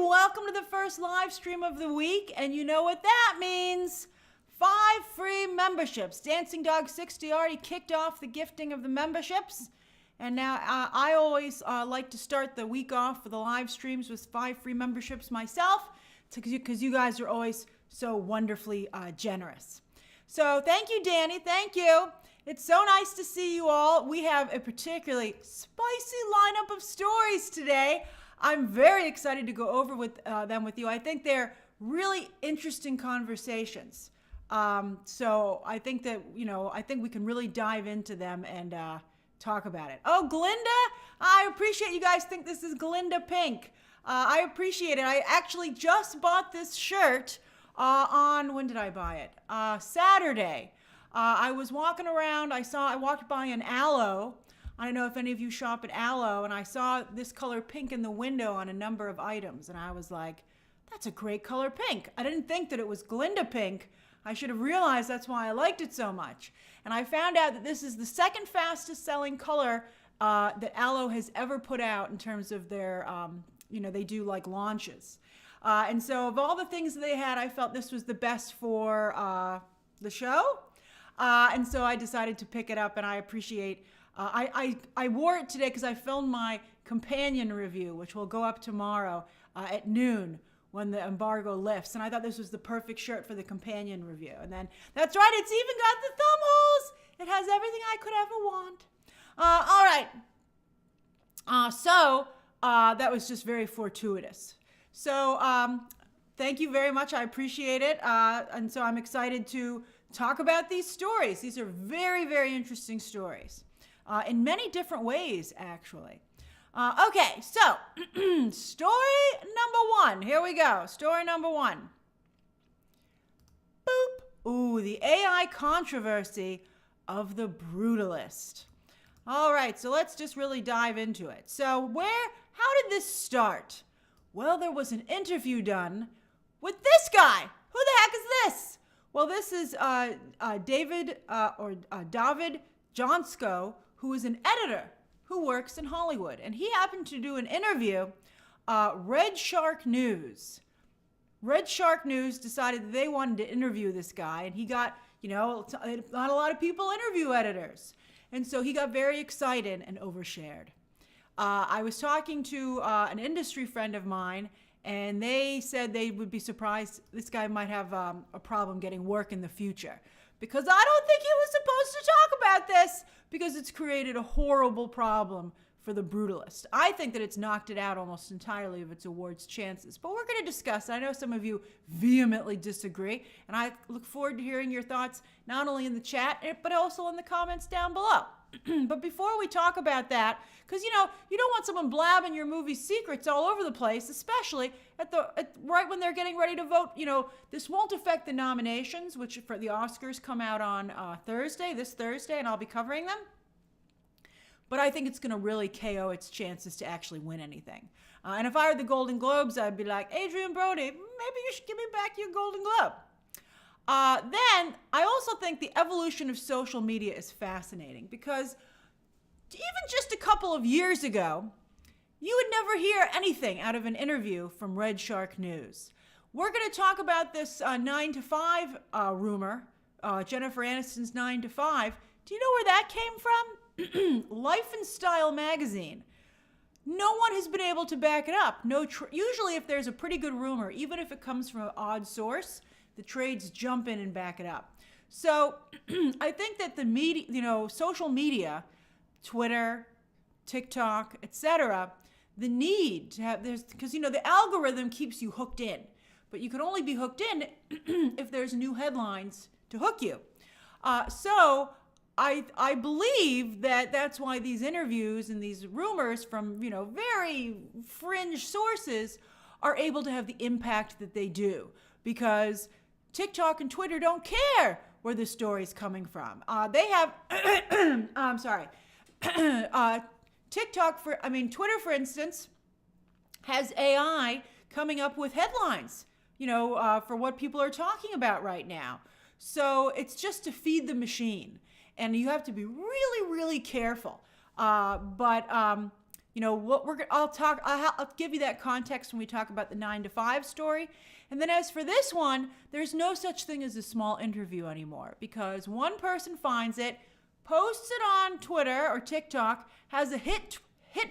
welcome to the first live stream of the week, and you know what that means. 5 free memberships. Dancing Dog 60 already kicked off the gifting of the memberships, and now I always like to start the week off for the live streams with 5 free memberships myself, because you guys are always so wonderfully generous. So thank you, Danny. Thank you. It's so nice to see you all. We have a particularly spicy lineup of stories today. I'm very excited to go over them with you. I think they're really interesting conversations. So I think that, I think we can really dive into them and talk about it. Oh, Glinda, I appreciate you guys think this is Glinda Pink. I appreciate it. I actually just bought this shirt on, when did I buy it? Saturday. I was walking around, I walked by an Aloe. I don't know if any of you shop at Aloe, and I saw this color pink in the window on a number of items, and I was like, that's a great color pink. I didn't think that it was Glinda Pink. I should have realized that's why I liked it so much. And I found out that this is the second fastest selling color that Aloe has ever put out in terms of their, they do like launches. And so of all the things that they had, I felt this was the best for the show. And so I decided to pick it up, and I appreciate I wore it today because I filmed my companion review, which will go up tomorrow at noon when the embargo lifts. And I thought this was the perfect shirt for the companion review. And then, that's right, it's even got the thumb holes. It has everything I could ever want. All right. So that was just very fortuitous. So thank you very much. I appreciate it. And so I'm excited to talk about these stories. These are very, very interesting stories. In many different ways, actually. Okay, so story number 1. Here we go. Story number 1. Boop. Ooh, the AI controversy of the Brutalist. All right, so let's just really dive into it. So how did this start? Well, there was an interview done with this guy. Who the heck is this? Well, this is David Johnsko, who is an editor who works in Hollywood. And he happened to do an interview, Red Shark News. Red Shark News decided that they wanted to interview this guy. And he got, not a lot of people interview editors. And so he got very excited and overshared. I was talking to an industry friend of mine, and they said they would be surprised this guy might have a problem getting work in the future. Because I don't think he was supposed to talk about this, because it's created a horrible problem for the Brutalist. I think that it's knocked it out almost entirely of its awards chances. But we're going to discuss it. I know some of you vehemently disagree, and I look forward to hearing your thoughts, not only in the chat, but also in the comments down below. But before we talk about that, because you don't want someone blabbing your movie secrets all over the place, especially right when they're getting ready to vote. This won't affect the nominations, which for the Oscars come out on this Thursday, and I'll be covering them. But I think it's going to really KO its chances to actually win anything. And if I were the Golden Globes, I'd be like, Adrian Brody, maybe you should give me back your Golden Globe. Then I also think the evolution of social media is fascinating, because even just a couple of years ago, you would never hear anything out of an interview from Red Shark News. We're going to talk about this 9 to 5 rumor, Jennifer Aniston's 9 to 5. Do you know where that came from? Life and Style magazine. No one has been able to back it up. Usually if there's a pretty good rumor, even if it comes from an odd source, the trades jump in and back it up. So I think that the media, social media, Twitter, TikTok, etc., the need to have because the algorithm keeps you hooked in, but you can only be hooked in if there's new headlines to hook you. So I believe that that's why these interviews and these rumors from very fringe sources are able to have the impact that they do, because TikTok and Twitter don't care where the story's coming from. They have, I'm sorry, Twitter, for instance, has AI coming up with headlines, for what people are talking about right now. So it's just to feed the machine. And you have to be really, really careful. But I'll give you that context when we talk about the 9 to 5 story. And then as for this one, there's no such thing as a small interview anymore, because one person finds it, posts it on Twitter or TikTok, has a hit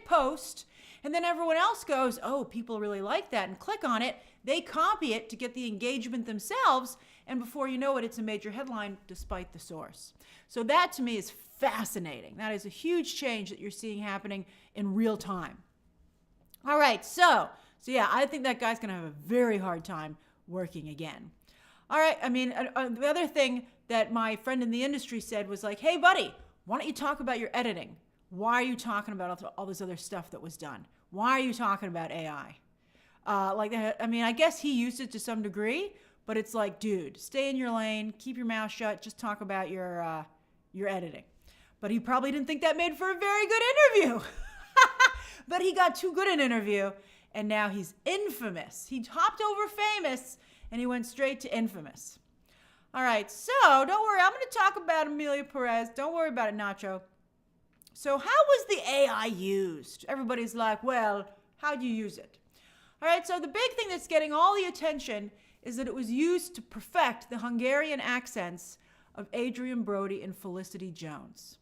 post, and then everyone else goes, oh, people really like that, and click on it. They copy it to get the engagement themselves, and before you know it, it's a major headline despite the source. So that to me is fascinating. That is a huge change that you're seeing happening in real time. All right, so yeah, I think that guy's going to have a very hard time working again. All right, I mean, the other thing that my friend in the industry said was like, hey, buddy, why don't you talk about your editing? Why are you talking about all this other stuff that was done? Why are you talking about AI? I guess he used it to some degree, but it's like, dude, stay in your lane, keep your mouth shut, just talk about your editing. But he probably didn't think that made for a very good interview. But he got too good an interview, and now he's infamous. He hopped over famous, and he went straight to infamous. All right, so don't worry. I'm going to talk about Amelia Perez. Don't worry about it, Nacho. So how was the AI used? Everybody's like, well, how'd you use it? All right, so the big thing that's getting all the attention is that it was used to perfect the Hungarian accents of Adrian Brody and Felicity Jones.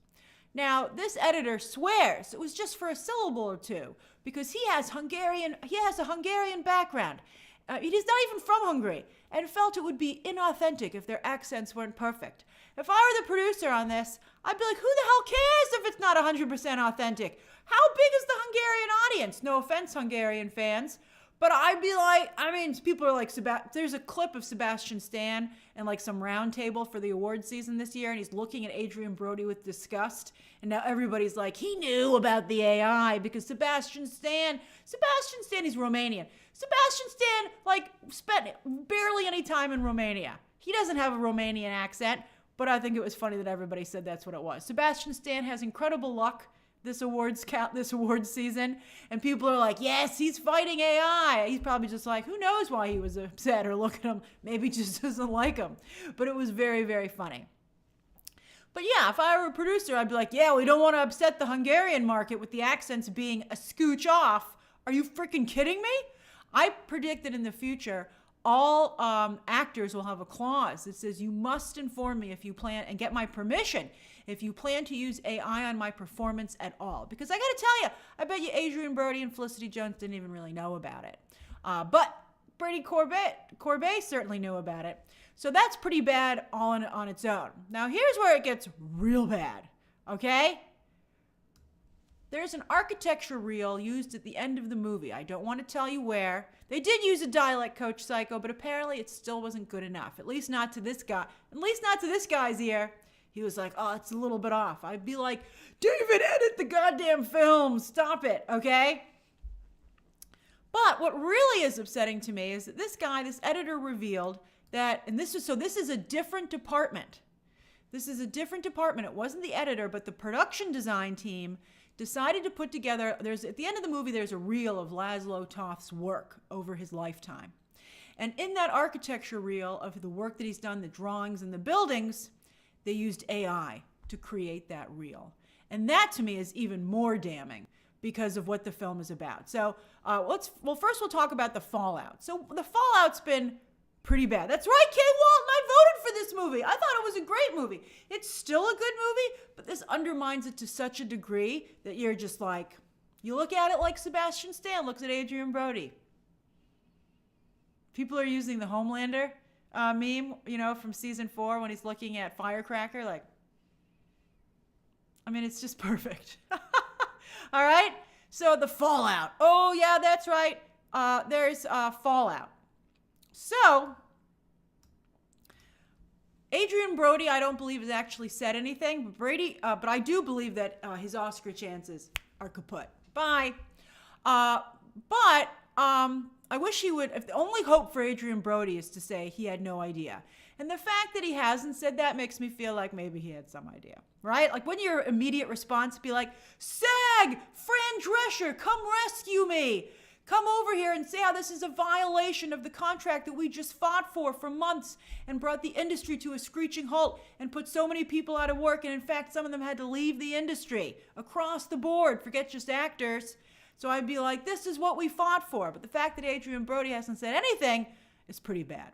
Now, this editor swears it was just for a syllable or two because he has a Hungarian background. He's not even from Hungary and felt it would be inauthentic if their accents weren't perfect. If I were the producer on this, I'd be like, who the hell cares if it's not 100% authentic? How big is the Hungarian audience? No offense, Hungarian fans. But I'd be like, people are like, there's a clip of Sebastian Stan and like some round table for the award season this year, and he's looking at Adrian Brody with disgust. And now everybody's like, he knew about the AI because Sebastian Stan, he's Romanian. Sebastian Stan, spent barely any time in Romania. He doesn't have a Romanian accent, but I think it was funny that everybody said that's what it was. Sebastian Stan has incredible luck this awards season, and people are like, yes, he's fighting AI. He's probably just like, who knows why he was upset, or look at him, maybe just doesn't like him. But it was very, very funny. But yeah, if I were a producer, I'd be like, yeah, we don't want to upset the Hungarian market with the accents being a scooch off. Are you freaking kidding me? I predict that in the future, all actors will have a clause that says you must inform me if you plan and get my permission if you plan to use AI on my performance at all. Because I got to tell you, I bet you Adrian Brody and Felicity Jones didn't even really know about it. But Brady Corbet certainly knew about it. So that's pretty bad all on its own. Now here's where it gets real bad, okay? There's an architecture reel used at the end of the movie. I don't want to tell you where. They did use a dialect coach, Psycho, but apparently it still wasn't good enough. At least not to this guy. At least not to this guy's ear. He was like, oh, it's a little bit off. I'd be like, David, edit the goddamn film. Stop it, okay? But what really is upsetting to me is that this editor revealed that, and this is a different department. This is a different department. It wasn't the editor, but the production design team decided to put together, at the end of the movie, there's a reel of Laszlo Toth's work over his lifetime. And in that architecture reel of the work that he's done, the drawings and the buildings, they used AI to create that reel. And that to me is even more damning because of what the film is about. So first we'll talk about the fallout. So the fallout's been pretty bad. That's right, Kay Walton, I voted for this movie. I thought it was a great movie. It's still a good movie, but this undermines it to such a degree that you're just like, you look at it like Sebastian Stan looks at Adrian Brody. People are using the Homelander meme, from season 4 when he's looking at Firecracker, it's just perfect. All right, so the fallout. Oh yeah, that's right. There's fallout. So, Adrian Brody, I don't believe has actually said anything, but I do believe that his Oscar chances are kaput. Bye. But I wish he would. If the only hope for Adrian Brody is to say he had no idea, and the fact that he hasn't said that makes me feel like maybe he had some idea, right? Like when your immediate response be like, "SAG, Fran Drescher, come rescue me." Come over here and say how this is a violation of the contract that we just fought for months and brought the industry to a screeching halt and put so many people out of work. And in fact, some of them had to leave the industry across the board. Forget just actors. So I'd be like, this is what we fought for. But the fact that Adrian Brody hasn't said anything is pretty bad.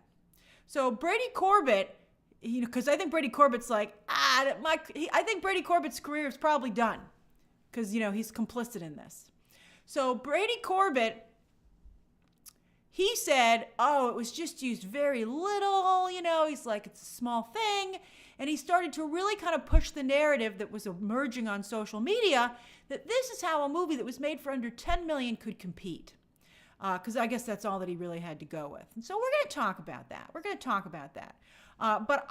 So Brady Corbett, because I think Brady Corbett's like, I think Brady Corbett's career is probably done because, he's complicit in this. So Brady Corbett, he said, it was just used very little, he's like, it's a small thing. And he started to really kind of push the narrative that was emerging on social media that this is how a movie that was made for under $10 million could compete. Because I guess that's all that he really had to go with. And so we're going to talk about that. But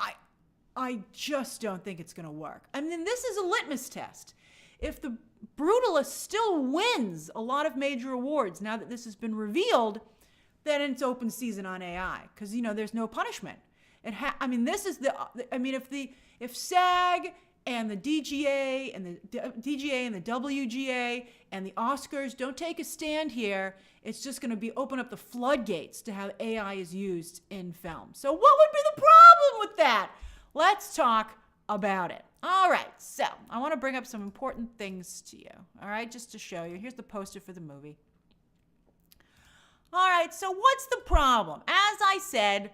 I just don't think it's going to work. I mean, this is a litmus test. If the Brutalist still wins a lot of major awards now that this has been revealed, then it's open season on AI because, there's no punishment. If SAG and the DGA and the WGA and the Oscars don't take a stand here, it's just going to open up the floodgates to how AI is used in film. So what would be the problem with that? Let's talk about it. All right, so I want to bring up some important things to you, all right, just to show you. Here's the poster for the movie. All right, so what's the problem? As I said,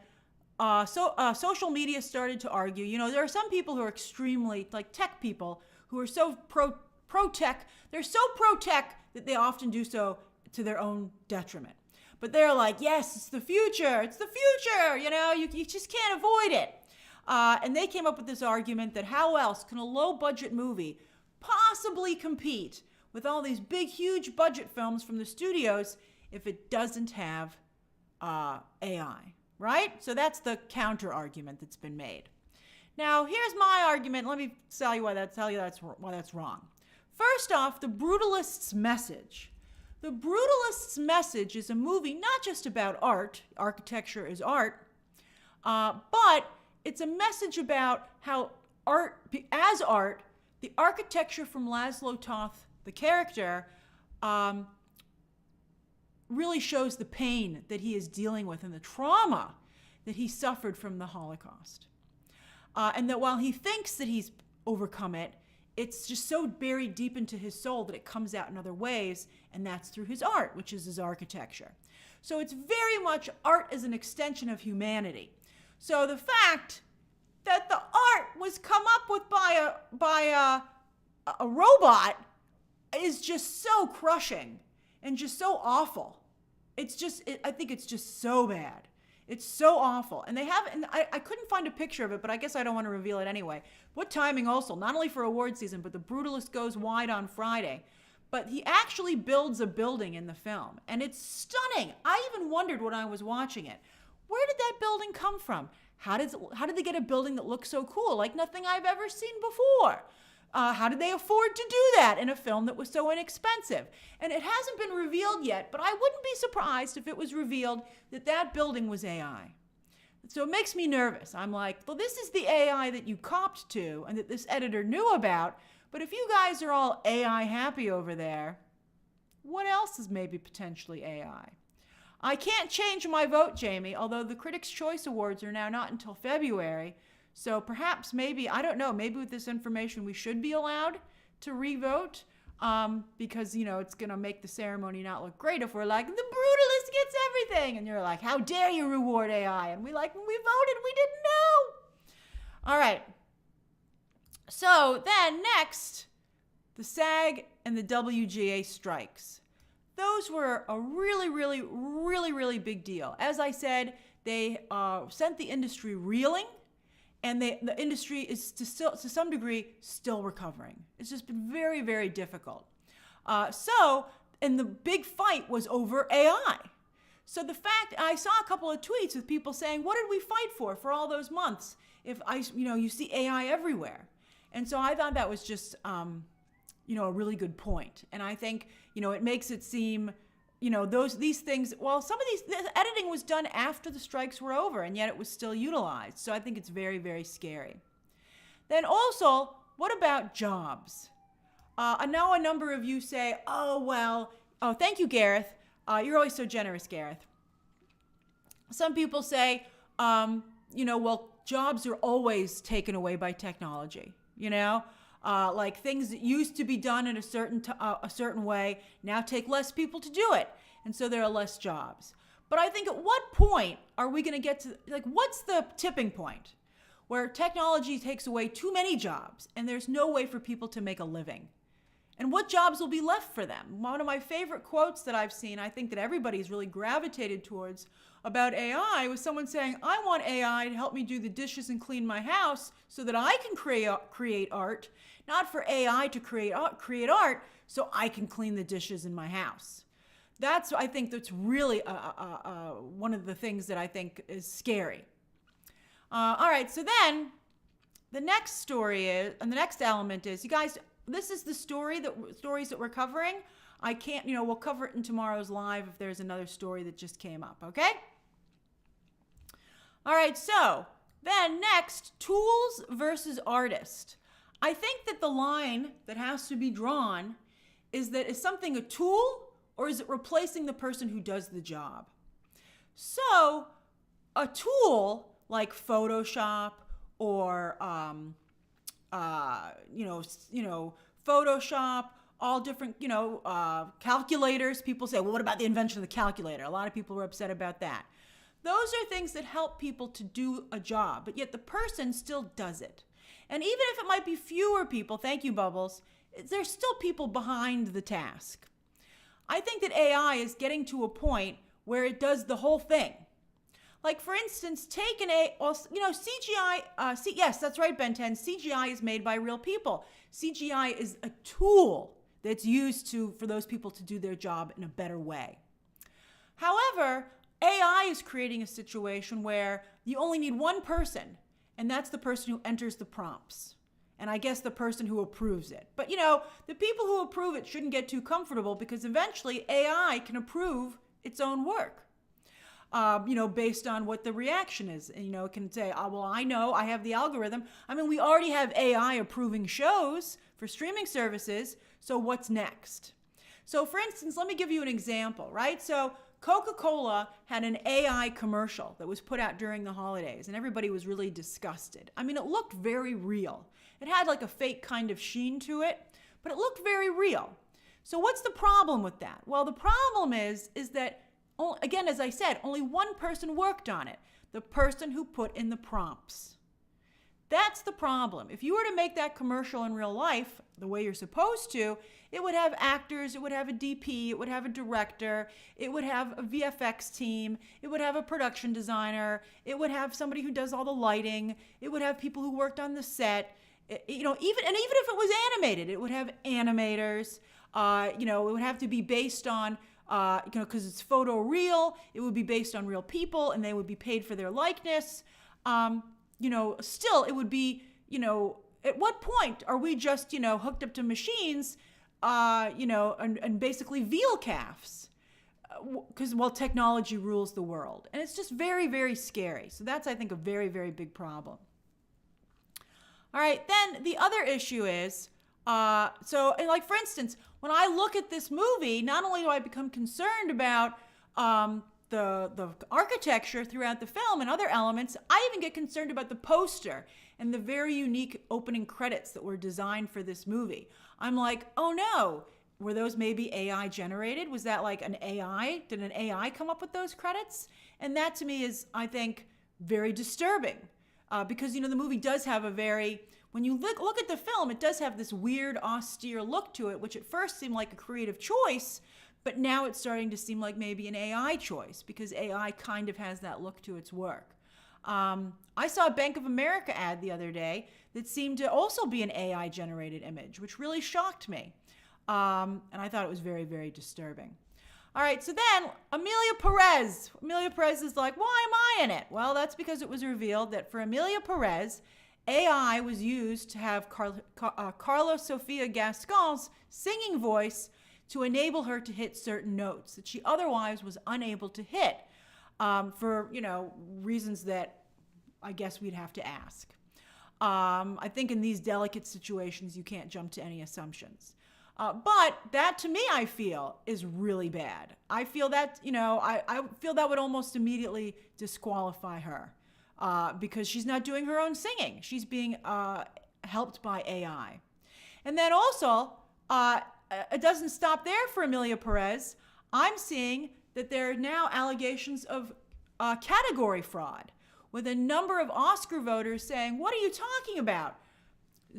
social media started to argue. There are some people who are extremely, like tech people, who are so pro-tech. They're so pro-tech that they often do so to their own detriment. But they're like, yes, it's the future. You just can't avoid it. And they came up with this argument that how else can a low-budget movie possibly compete with all these big, huge budget films from the studios if it doesn't have AI, right? So that's the counter argument that's been made. Now, here's my argument. Let me tell you why that's wrong. First off, The Brutalist's message. The Brutalist's message is a movie not just about art, architecture is art, but it's a message about how as art, the architecture from Laszlo Toth, the character, really shows the pain that he is dealing with and the trauma that he suffered from the Holocaust. And that while he thinks that he's overcome it, it's just so buried deep into his soul that it comes out in other ways, and that's through his art, which is his architecture. So it's very much art as an extension of humanity. So the fact that the art was come up with by a robot is just so crushing and just so awful. I think it's just so bad. It's so awful. And I couldn't find a picture of it, but I guess I don't want to reveal it anyway. What timing also, not only for award season, but The Brutalist goes wide on Friday. But he actually builds a building in the film, and it's stunning. I even wondered when I was watching it, where did that building come from? How did they get a building that looks so cool, like nothing I've ever seen before? How did they afford to do that in a film that was so inexpensive? And it hasn't been revealed yet, but I wouldn't be surprised if it was revealed that that building was AI. So it makes me nervous. I'm like, well, this is the AI that you copped to and that this editor knew about, but if you guys are all AI happy over there, what else is maybe potentially AI? I can't change my vote, Jamie, although the Critics' Choice Awards are now not until February. So perhaps maybe, I don't know, maybe with this information we should be allowed to re-vote because, it's going to make the ceremony not look great if we're like, the Brutalist gets everything. And you're like, how dare you reward AI? And we voted, we didn't know. All right. So then next, the SAG and the WGA strikes. Those were a really, really, really, really big deal. As I said, they sent the industry reeling. And the industry is to some degree still recovering. It's just been very, very difficult. And the big fight was over AI. So the fact, I saw a couple of tweets with people saying, what did we fight for all those months? If you see AI everywhere. And so I thought that was just, a really good point. And I think, it makes it seem, these things, well, some of the editing was done after the strikes were over, and yet it was still utilized. So I think it's very, very scary. Then also, what about jobs? I know a number of you say, thank you, Gareth. You're always so generous, Gareth. Some people say, jobs are always taken away by technology, Like things that used to be done in a certain way now take less people to do it, and so there are less jobs. But I think at what point are we going to get to, like, what's the tipping point where technology takes away too many jobs and there's no way for people to make a living? And what jobs will be left for them? One of my favorite quotes that I've seen, I think that everybody's really gravitated towards about AI, was someone saying, I want AI to help me do the dishes and clean my house so that I can create art, not for AI to create art so I can clean the dishes in my house. I think that's really one of the things that I think is scary. All right, so then the next story is, and the next element is, you guys, this is the stories that we're covering. I can't, we'll cover it in tomorrow's live if there's another story that just came up, okay? All right, so then next, tools versus artist. I think that the line that has to be drawn is something a tool, or is it replacing the person who does the job? So a tool like Photoshop or, Photoshop, all different, calculators. People say, well, what about the invention of the calculator? A lot of people were upset about that. Those are things that help people to do a job, but yet the person still does it. And even if it might be fewer people, thank you, Bubbles, there's still people behind the task. I think that AI is getting to a point where it does the whole thing. Like, for instance, take CGI, yes, that's right, Ben 10, CGI is made by real people. CGI is a tool that's used for those people to do their job in a better way. However, AI is creating a situation where you only need one person, and that's the person who enters the prompts. And I guess the person who approves it. But, the people who approve it shouldn't get too comfortable, because eventually AI can approve its own work, based on what the reaction is. And, it can say, oh, well, I know, I have the algorithm. I mean, we already have AI approving shows for streaming services, so what's next? So, for instance, let me give you an example, right? So Coca-Cola had an AI commercial that was put out during the holidays, and everybody was really disgusted. I mean, it looked very real. It had like a fake kind of sheen to it, but it looked very real. So what's the problem with that? Well, the problem is that, again, as I said, only one person worked on it, the person who put in the prompts. That's the problem. If you were to make that commercial in real life, the way you're supposed to, it would have actors, it would have a DP, it would have a director, it would have a VFX team, it would have a production designer, it would have somebody who does all the lighting, it would have people who worked on the set, even if it was animated, it would have animators, it would have to be based on, because it's photoreal, it would be based on real people, and they would be paid for their likeness. Still, it would be, at what point are we just, hooked up to machines, and basically veal calves? Because, technology rules the world. And it's just very, very scary. So that's, I think, a very, very big problem. All right, then the other issue is, for instance, when I look at this movie, not only do I become concerned about the architecture throughout the film and other elements, I even get concerned about the poster and the very unique opening credits that were designed for this movie. I'm like, oh no, were those maybe AI generated? Was that like an AI? Did an AI come up with those credits? And that to me is, I think, very disturbing. Because, the movie does have when you look at the film, it does have this weird, austere look to it, which at first seemed like a creative choice, but now it's starting to seem like maybe an AI choice, because AI kind of has that look to its work. I saw a Bank of America ad the other day that seemed to also be an AI-generated image, which really shocked me. And I thought it was very, very disturbing. All right, so then Amelia Perez. Amelia Perez is like, why am I in it? Well, that's because it was revealed that for Amelia Perez, AI was used to have Carla Sofia Gascon's singing voice to enable her to hit certain notes that she otherwise was unable to hit, for, reasons that I guess we'd have to ask. I think in these delicate situations, you can't jump to any assumptions. But that, to me, I feel, is really bad. I feel that, I feel that would almost immediately disqualify her, because she's not doing her own singing. She's being helped by AI. And then also, it doesn't stop there for Emilia Perez. I'm seeing that there are now allegations of category fraud, with a number of Oscar voters saying, what are you talking about?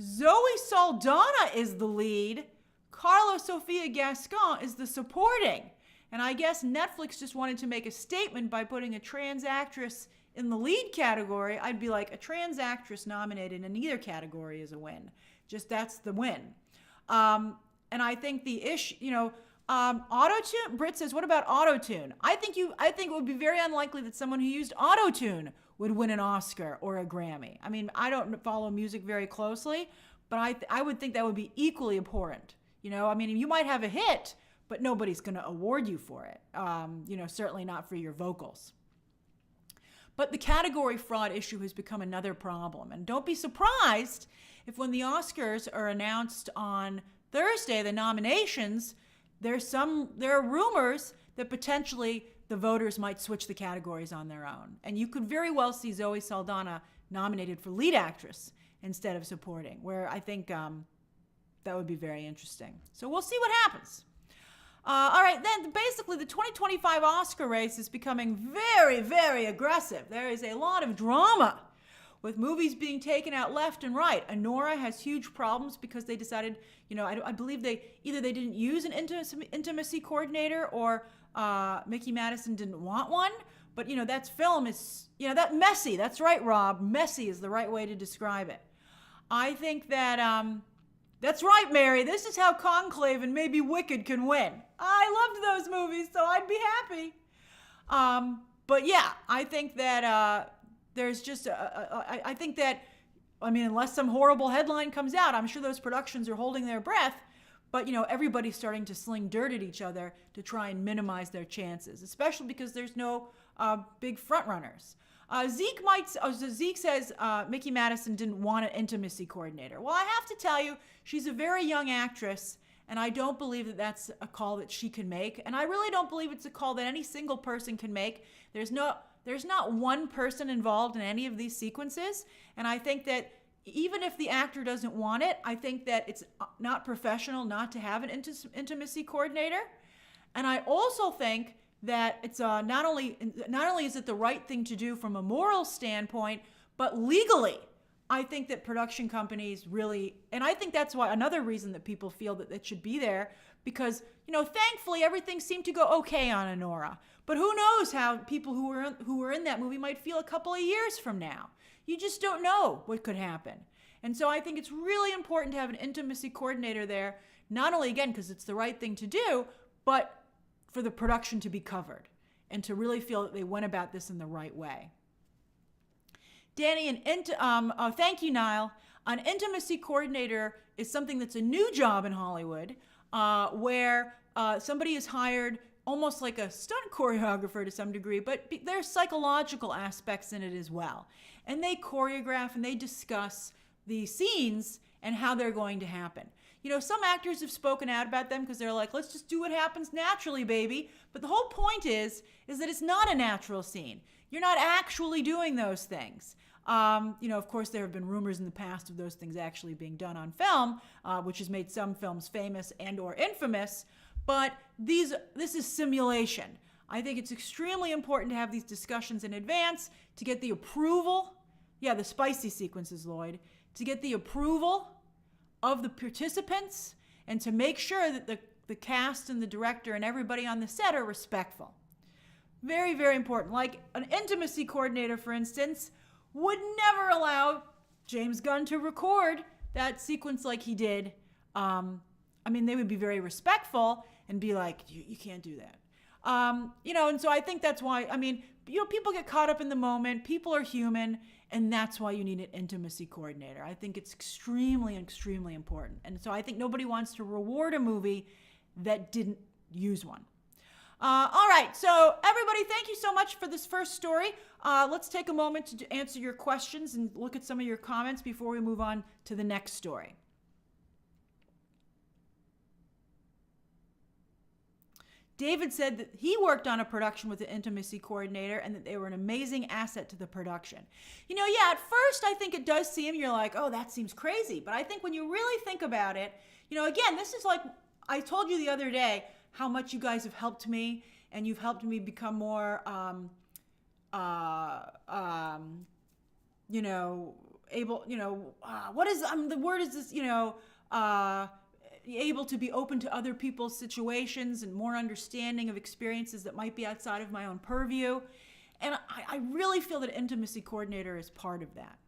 Zoe Saldana is the lead. Carla Sofia Gascon is the supporting. And I guess Netflix just wanted to make a statement by putting a trans actress in the lead category. I'd be like, a trans actress nominated in either category is a win. Just that's the win. And I think the issue, auto-tune, Britt says, what about auto-tune? I think it would be very unlikely that someone who used auto-tune would win an Oscar or a Grammy. I mean, I don't follow music very closely, but I would think that would be equally abhorrent. I mean, you might have a hit, but nobody's going to award you for it. Certainly not for your vocals. But the category fraud issue has become another problem. And don't be surprised if when the Oscars are announced on Thursday, the nominations, there are rumors that potentially the voters might switch the categories on their own. And you could very well see Zoe Saldana nominated for lead actress instead of supporting, where I think that would be very interesting. So we'll see what happens. All right, then basically the 2025 Oscar race is becoming very, very aggressive. There is a lot of drama with movies being taken out left and right. Anora has huge problems because they decided, I believe they didn't use an intimacy coordinator, or Mickey Madison didn't want one. But, that film is, that messy. That's right, Rob. Messy is the right way to describe it. I think that, that's right, Mary. This is how Conclave and maybe Wicked can win. I loved those movies, so I'd be happy. But yeah, I think that there's just, I think that, unless some horrible headline comes out, I'm sure those productions are holding their breath. But, everybody's starting to sling dirt at each other to try and minimize their chances, especially because there's no big frontrunners. Zeke says Mickey Madison didn't want an intimacy coordinator. Well, I have to tell you, she's a very young actress, and I don't believe that that's a call that she can make. And I really don't believe it's a call that any single person can make. There's not one person involved in any of these sequences. And I think that even if the actor doesn't want it, I think that it's not professional not to have an intimacy coordinator. And I also think that it's not only is it the right thing to do from a moral standpoint, but legally, I think that production companies really, and I think that's why another reason that people feel that it should be there, because thankfully everything seemed to go okay on Anora. But who knows how people who were in that movie might feel a couple of years from now. You just don't know what could happen. And so I think it's really important to have an intimacy coordinator there, not only, again, because it's the right thing to do, but for the production to be covered and to really feel that they went about this in the right way. Danny, thank you, Niall. An intimacy coordinator is something that's a new job in Hollywood, where somebody is hired almost like a stunt choreographer to some degree, but there's psychological aspects in it as well. And they choreograph and they discuss the scenes and how they're going to happen. Some actors have spoken out about them because they're like, let's just do what happens naturally, baby. But the whole point is that it's not a natural scene. You're not actually doing those things. Of course, there have been rumors in the past of those things actually being done on film, which has made some films famous and or infamous. But this is simulation. I think it's extremely important to have these discussions in advance to get the approval. Yeah, the spicy sequences, Lloyd. To get the approval of the participants and to make sure that the cast and the director and everybody on the set are respectful. Very, very important. Like an intimacy coordinator, for instance, would never allow James Gunn to record that sequence like he did. They would be very respectful and be like, you can't do that. And so I think that's why, people get caught up in the moment. People are human. And that's why you need an intimacy coordinator. I think it's extremely, extremely important. And so I think nobody wants to reward a movie that didn't use one. All right, so everybody, thank you so much for this first story. Let's take a moment to answer your questions and look at some of your comments before we move on to the next story. David said that he worked on a production with the intimacy coordinator and that they were an amazing asset to the production. Yeah, at first I think it does seem, you're like, oh, that seems crazy. But I think when you really think about it, again, this is like, I told you the other day how much you guys have helped me, and you've helped me become more, able, what is, the word is this, able to be open to other people's situations and more understanding of experiences that might be outside of my own purview. And I really feel that intimacy coordinator is part of that.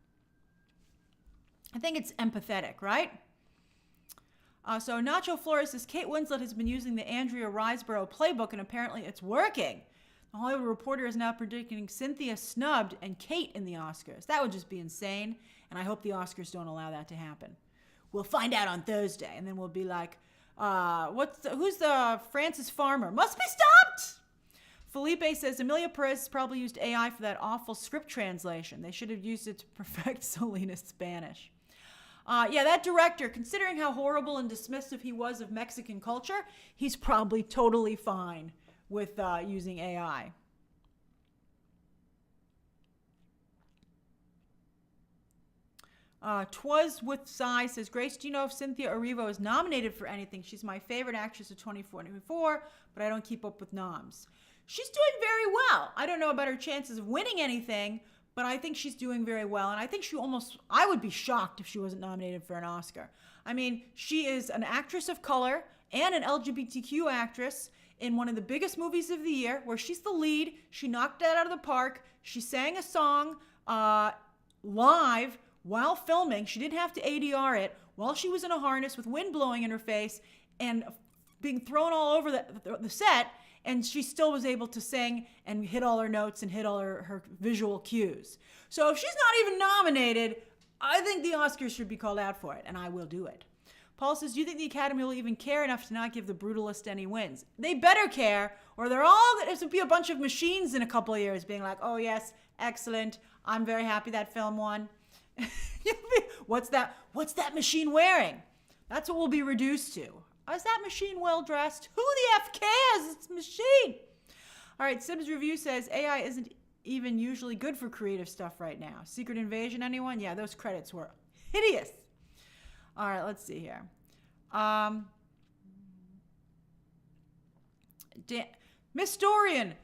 I think it's empathetic, right? So Nacho Flores says, Kate Winslet has been using the Andrea Riseborough playbook and apparently it's working. The Hollywood Reporter is now predicting Cynthia snubbed and Kate in the Oscars. That would just be insane, and I hope the Oscars don't allow that to happen. We'll find out on Thursday, and then we'll be like, who's the Francis Farmer? Must be stopped! Felipe says, Emilia Perez probably used AI for that awful script translation. They should have used it to perfect Selena's Spanish. That director, considering how horrible and dismissive he was of Mexican culture, he's probably totally fine with using AI. Twas with Sigh says, Grace, do you know if Cynthia Erivo is nominated for anything? She's my favorite actress of 2024, but I don't keep up with noms. She's doing very well. I don't know about her chances of winning anything, but I think she's doing very well. And I think I would be shocked if she wasn't nominated for an Oscar. I mean, she is an actress of color and an LGBTQ actress in one of the biggest movies of the year, where she's the lead. She knocked it out of the park. She sang a song live while filming. She didn't have to ADR it while she was in a harness with wind blowing in her face and being thrown all over the set, and she still was able to sing and hit all her notes and hit all her visual cues. So if she's not even nominated, I think the Oscars should be called out for it, and I will do it. Paul says, do you think the Academy will even care enough to not give The Brutalist any wins? They better care, or there's going to be a bunch of machines in a couple of years being like, oh yes, excellent, I'm very happy that film won. What's that machine wearing? That's what we'll be reduced to. Is that machine well dressed? Who the F cares? It's a machine. All right, Sib's review says AI isn't even usually good for creative stuff right now. Secret Invasion, anyone? Yeah, those credits were hideous. All right, let's see here. Miss Dorian,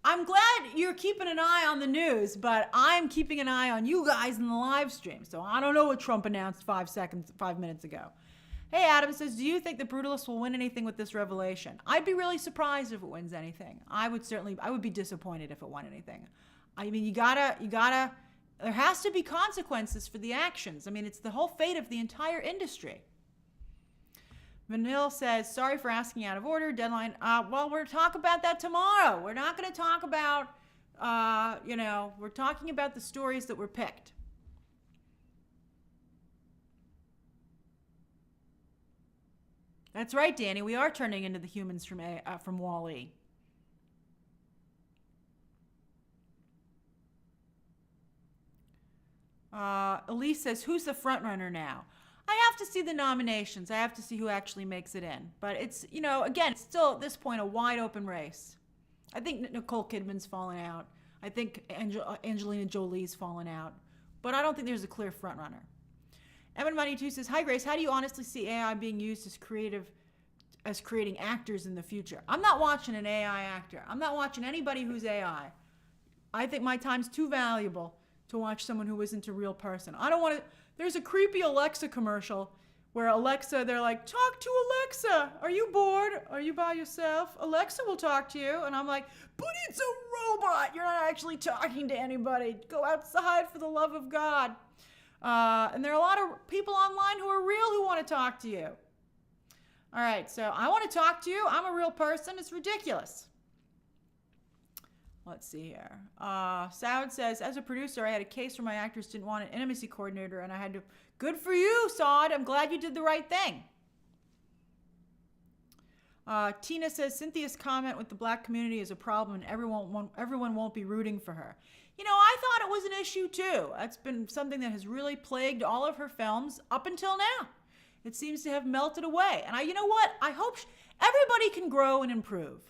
I'm glad you're keeping an eye on the news, but I'm keeping an eye on you guys in the live stream. So I don't know what Trump announced 5 minutes ago. Hey, Adam says, do you think the Brutalist will win anything with this revelation? I'd be really surprised if it wins anything. I would be disappointed if it won anything. I mean, there has to be consequences for the actions. I mean, it's the whole fate of the entire industry. Vanille says, sorry for asking out of order. Deadline. Well, we'll talk about that tomorrow. We're not going to talk about, we're talking about the stories that were picked. That's right, Danny. We are turning into the humans from Wall-E. Elise says, who's the front runner now? I have to see the nominations. I have to see who actually makes it in. But it's, again, it's still at this point a wide open race. I think Nicole Kidman's fallen out. I think Angelina Jolie's fallen out. But I don't think there's a clear front runner. Evan Money 2 says, hi Grace, how do you honestly see AI being used as creating actors in the future? I'm not watching an AI actor. I'm not watching anybody who's AI. I think my time's too valuable to watch someone who isn't a real person. I don't want to. There's a creepy Alexa commercial where Alexa, they're like, talk to Alexa. Are you bored? Are you by yourself? Alexa will talk to you. And I'm like, but it's a robot. You're not actually talking to anybody. Go outside for the love of God. And there are a lot of people online who are real who want to talk to you. All right, so I want to talk to you. I'm a real person. It's ridiculous. Let's see here. Saud says, as a producer, I had a case where my actors didn't want an intimacy coordinator, and I had to. Good for you, Saud. I'm glad you did the right thing. Tina says, Cynthia's comment with the black community is a problem, and everyone won't be rooting for her. I thought it was an issue too. That's been something that has really plagued all of her films up until now. It seems to have melted away. And you know what? I hope everybody can grow and improve.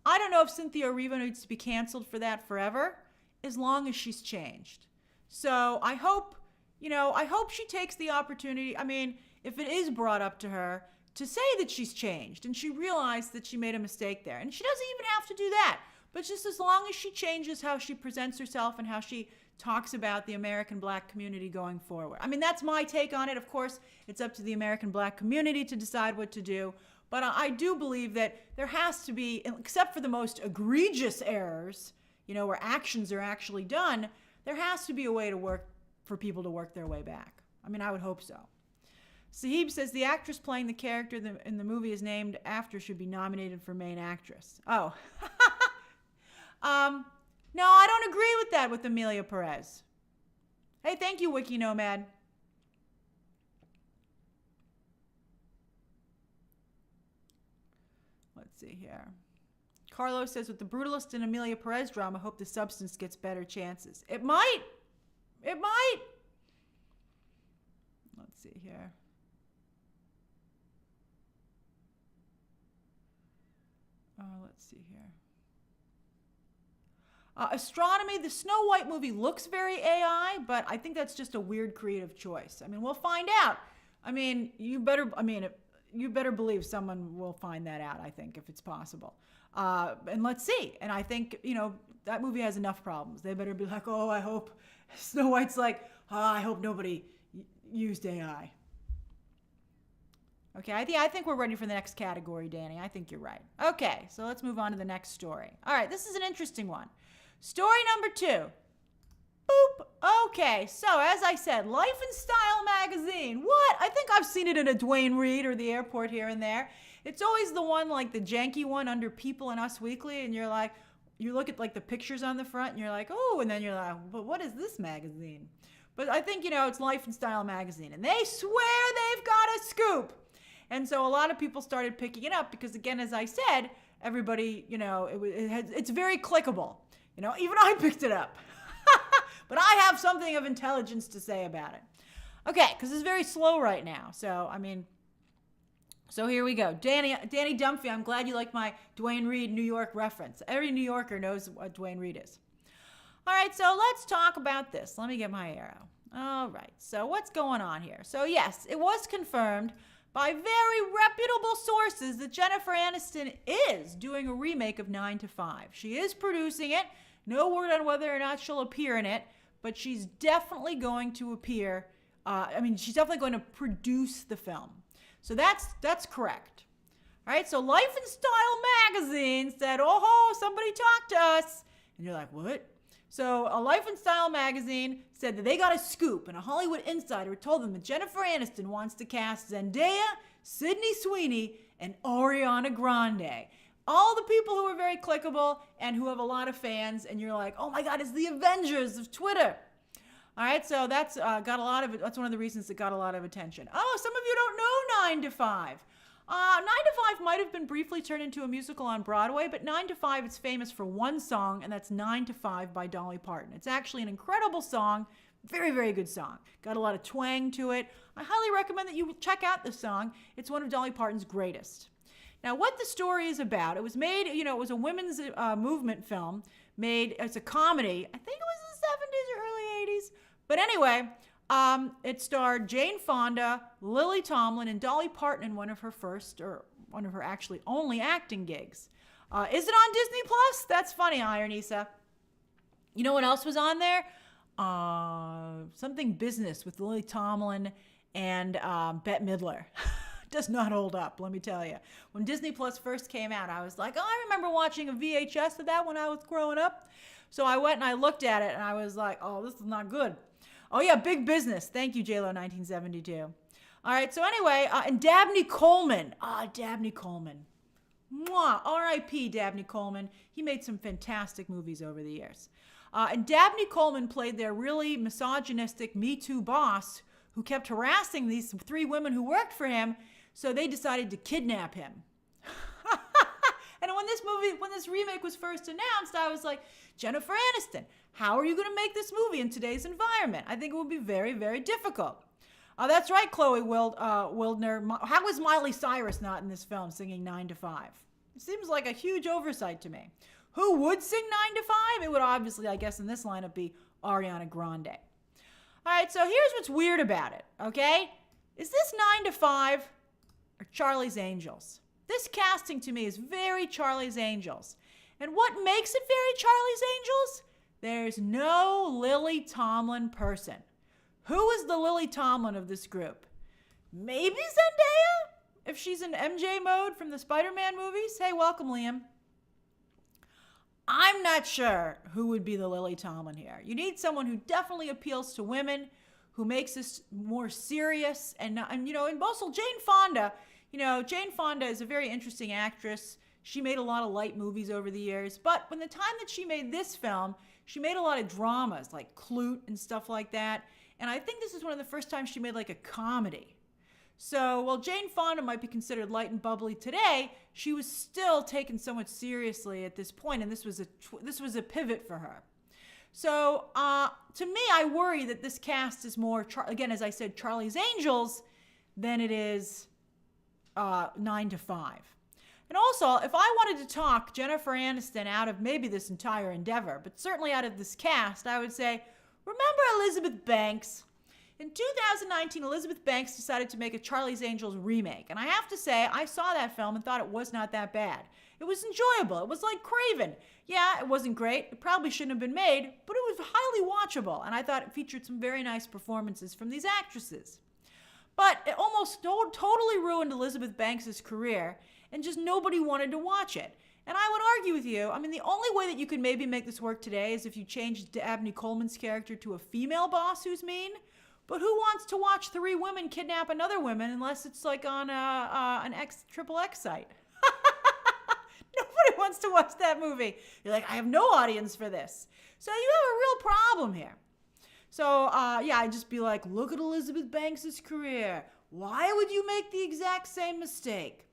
I don't know if Cynthia Erivo needs to be canceled for that forever, as long as she's changed. So I hope, I hope she takes the opportunity. I mean, if it is brought up to her, to say that she's changed and she realized that she made a mistake there. And she doesn't even have to do that. But just as long as she changes how she presents herself and how she talks about the American black community going forward. I mean, that's my take on it. Of course, it's up to the American black community to decide what to do. But I do believe that there has to be, except for the most egregious errors, where actions are actually done, there has to be a way to work for people to work their way back. I mean, I would hope so. Sahib says the actress playing the character in the movie is named after should be nominated for main actress. Oh. No, I don't agree with that with Amelia Perez. Hey, thank you, Wiki Nomad. Let's see here. Carlos says, with the Brutalist and Amelia Perez drama, hope the substance gets better chances. It might. It might. Let's see here. Let's see here. Astronomy, the Snow White movie looks very AI, but I think that's just a weird creative choice. I mean, we'll find out. I mean, you better believe someone will find that out, I think, if it's possible. And let's see. And I think, that movie has enough problems. They better be like, oh, I hope Snow White's like, I hope nobody used AI. Okay, I think we're ready for the next category, Danny. I think you're right. Okay, so let's move on to the next story. All right, this is an interesting one. Story number 2. Boop. Okay, so as I said, Life and Style magazine. What? I think I've seen it in a Duane Reade or the airport here and there. It's always the one, like the janky one under People and Us Weekly, and you're like, you look at like the pictures on the front, and you're like, oh, and then you're like, but what is this magazine? But I think, it's Life and Style magazine, and they swear they've got a scoop. And so a lot of people started picking it up because, again, as I said, everybody, it's very clickable. Even I picked it up. But I have something of intelligence to say about it. Okay, because it's very slow right now. So here we go. Danny Dunphy, I'm glad you like my Duane Reade New York reference. Every New Yorker knows what Duane Reade is. All right, so let's talk about this. Let me get my arrow. All right, so what's going on here? So yes, it was confirmed by very reputable sources that Jennifer Aniston is doing a remake of 9 to 5. She is producing it. No word on whether or not she'll appear in it, but she's definitely going to appear. She's definitely going to produce the film. So that's correct. All right, so Life and Style magazine said, oh, somebody talked to us. And you're like, what? So a Life and Style magazine said that they got a scoop, and a Hollywood insider told them that Jennifer Aniston wants to cast Zendaya, Sydney Sweeney, and Ariana Grande. All the people who are very clickable and who have a lot of fans, and you're like, oh my God, it's the Avengers of Twitter. All right, so that's that's one of the reasons it got a lot of attention. Oh, some of you don't know 9 to 5. 9 to 5 might have been briefly turned into a musical on Broadway, but 9 to 5 is famous for one song, and that's 9 to 5 by Dolly Parton. It's actually an incredible song, very, very good song. Got a lot of twang to it. I highly recommend that you check out the song. It's one of Dolly Parton's greatest. Now, what the story is about, it was made, it was a women's movement film made, it's a comedy. I think it was the 70s or early 80s. But anyway, it starred Jane Fonda, Lily Tomlin, and Dolly Parton in one of her actually only acting gigs. Is it on Disney Plus? That's funny, Ironisa. You know what else was on there? Something Business with Lily Tomlin and Bette Midler. Does not hold up, let me tell you. When Disney Plus first came out, I was like, oh, I remember watching a VHS of that when I was growing up. So I went and I looked at it, and I was like, oh, this is not good. Oh, yeah, Big Business. Thank you, JLo 1972. All right, so anyway, and Dabney Coleman. Dabney Coleman. Mwah, R.I.P. Dabney Coleman. He made some fantastic movies over the years. And Dabney Coleman played their really misogynistic Me Too boss who kept harassing these 3 women who worked for him, so they decided to kidnap him. And when this remake was first announced, I was like, Jennifer Aniston, how are you going to make this movie in today's environment? I think it would be very, very difficult. That's right, Chloe Wildner. How was Miley Cyrus not in this film singing 9 to 5? It seems like a huge oversight to me. Who would sing 9 to 5? It would obviously, I guess, in this lineup be Ariana Grande. All right, so here's what's weird about it, okay? Is this 9 to 5 or Charlie's Angels? This casting to me is very Charlie's Angels. And what makes it very Charlie's Angels? There's no Lily Tomlin person. Who is the Lily Tomlin of this group? Maybe Zendaya? If she's in MJ mode from the Spider-Man movies? Hey, welcome, Liam. I'm not sure who would be the Lily Tomlin here. You need someone who definitely appeals to women, who makes this more serious. And also Jane Fonda. Jane Fonda is a very interesting actress. She made a lot of light movies over the years. But when the time that she made this film, she made a lot of dramas like Clute and stuff like that. And I think this is one of the first times she made like a comedy. So while Jane Fonda might be considered light and bubbly today, she was still taken somewhat seriously at this point, and this was a pivot for her. So to me, I worry that this cast is more, again, as I said, Charlie's Angels than it is 9 to 5. And also, if I wanted to talk Jennifer Aniston out of maybe this entire endeavor, but certainly out of this cast, I would say, remember Elizabeth Banks? In 2019, Elizabeth Banks decided to make a Charlie's Angels remake. And I have to say, I saw that film and thought it was not that bad. It was enjoyable. It was like Craven. Yeah, it wasn't great. It probably shouldn't have been made, but it was highly watchable. And I thought it featured some very nice performances from these actresses. But it almost totally ruined Elizabeth Banks' career, and just nobody wanted to watch it. And I would argue with you, the only way that you could maybe make this work today is if you changed Dabney Coleman's character to a female boss who's mean. But who wants to watch 3 women kidnap another woman unless it's like on an XXX site? Nobody wants to watch that movie. You're like, I have no audience for this. So you have a real problem here. So, I'd just be like, look at Elizabeth Banks' career. Why would you make the exact same mistake?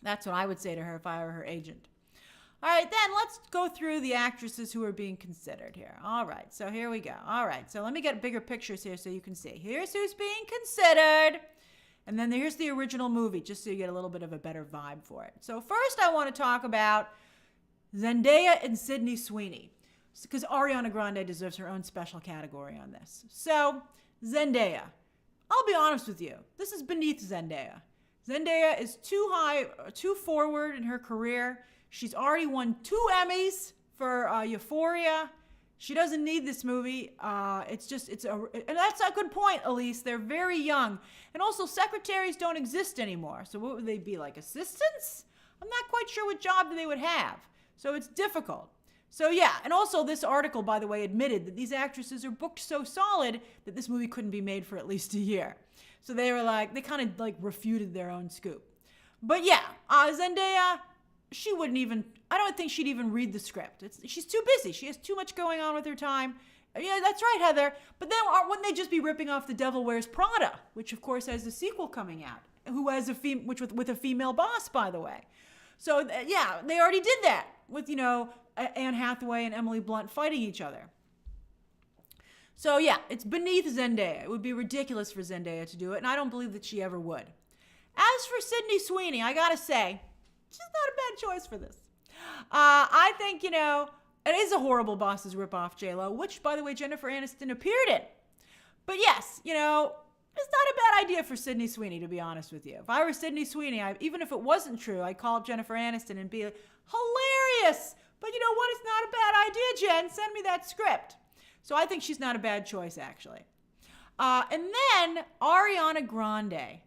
That's what I would say to her if I were her agent. All right, then let's go through the actresses who are being considered here. All right, so here we go. All right, so let me get bigger pictures here so you can see. Here's who's being considered. And then here's the original movie, just so you get a little bit of a better vibe for it. So first I want to talk about Zendaya and Sydney Sweeney, because Ariana Grande deserves her own special category on this. So Zendaya, I'll be honest with you. This is beneath Zendaya. Zendaya is too forward in her career. She's already won 2 Emmys for Euphoria. She doesn't need this movie. And that's a good point, Elise. They're very young. And also, secretaries don't exist anymore. So what would they be, like assistants? I'm not quite sure what job they would have. So it's difficult. So yeah, and also this article, by the way, admitted that these actresses are booked so solid that this movie couldn't be made for at least a year. So they kind of refuted their own scoop. But yeah, Zendaya, I don't think she'd even read the script. She's too busy. She has too much going on with her time. Yeah, that's right, Heather. But then wouldn't they just be ripping off The Devil Wears Prada, which of course has the sequel coming out, with a female boss, by the way. So yeah, they already did that with, Anne Hathaway and Emily Blunt fighting each other. So yeah, it's beneath Zendaya. It would be ridiculous for Zendaya to do it, and I don't believe that she ever would. As for Sydney Sweeney, I gotta say, she's not a bad choice for this. I think, it is a horrible Bosses ripoff, J-Lo, which, by the way, Jennifer Aniston appeared in. But yes, it's not a bad idea for Sydney Sweeney, to be honest with you. If I were Sydney Sweeney, even if it wasn't true, I'd call up Jennifer Aniston and be like, hilarious! But you know what? It's not a bad idea, Jen. Send me that script. So I think she's not a bad choice, actually. And then Ariana Grande.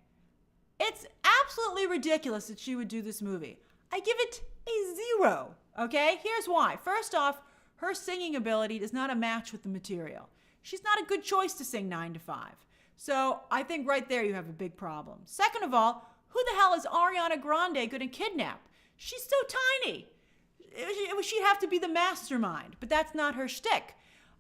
It's absolutely ridiculous that she would do this movie. I give it a 0, okay? Here's why. First off, her singing ability is not a match with the material. She's not a good choice to sing 9 to 5. So I think right there you have a big problem. Second of all, who the hell is Ariana Grande going to kidnap? She's so tiny. She'd have to be the mastermind, but that's not her shtick.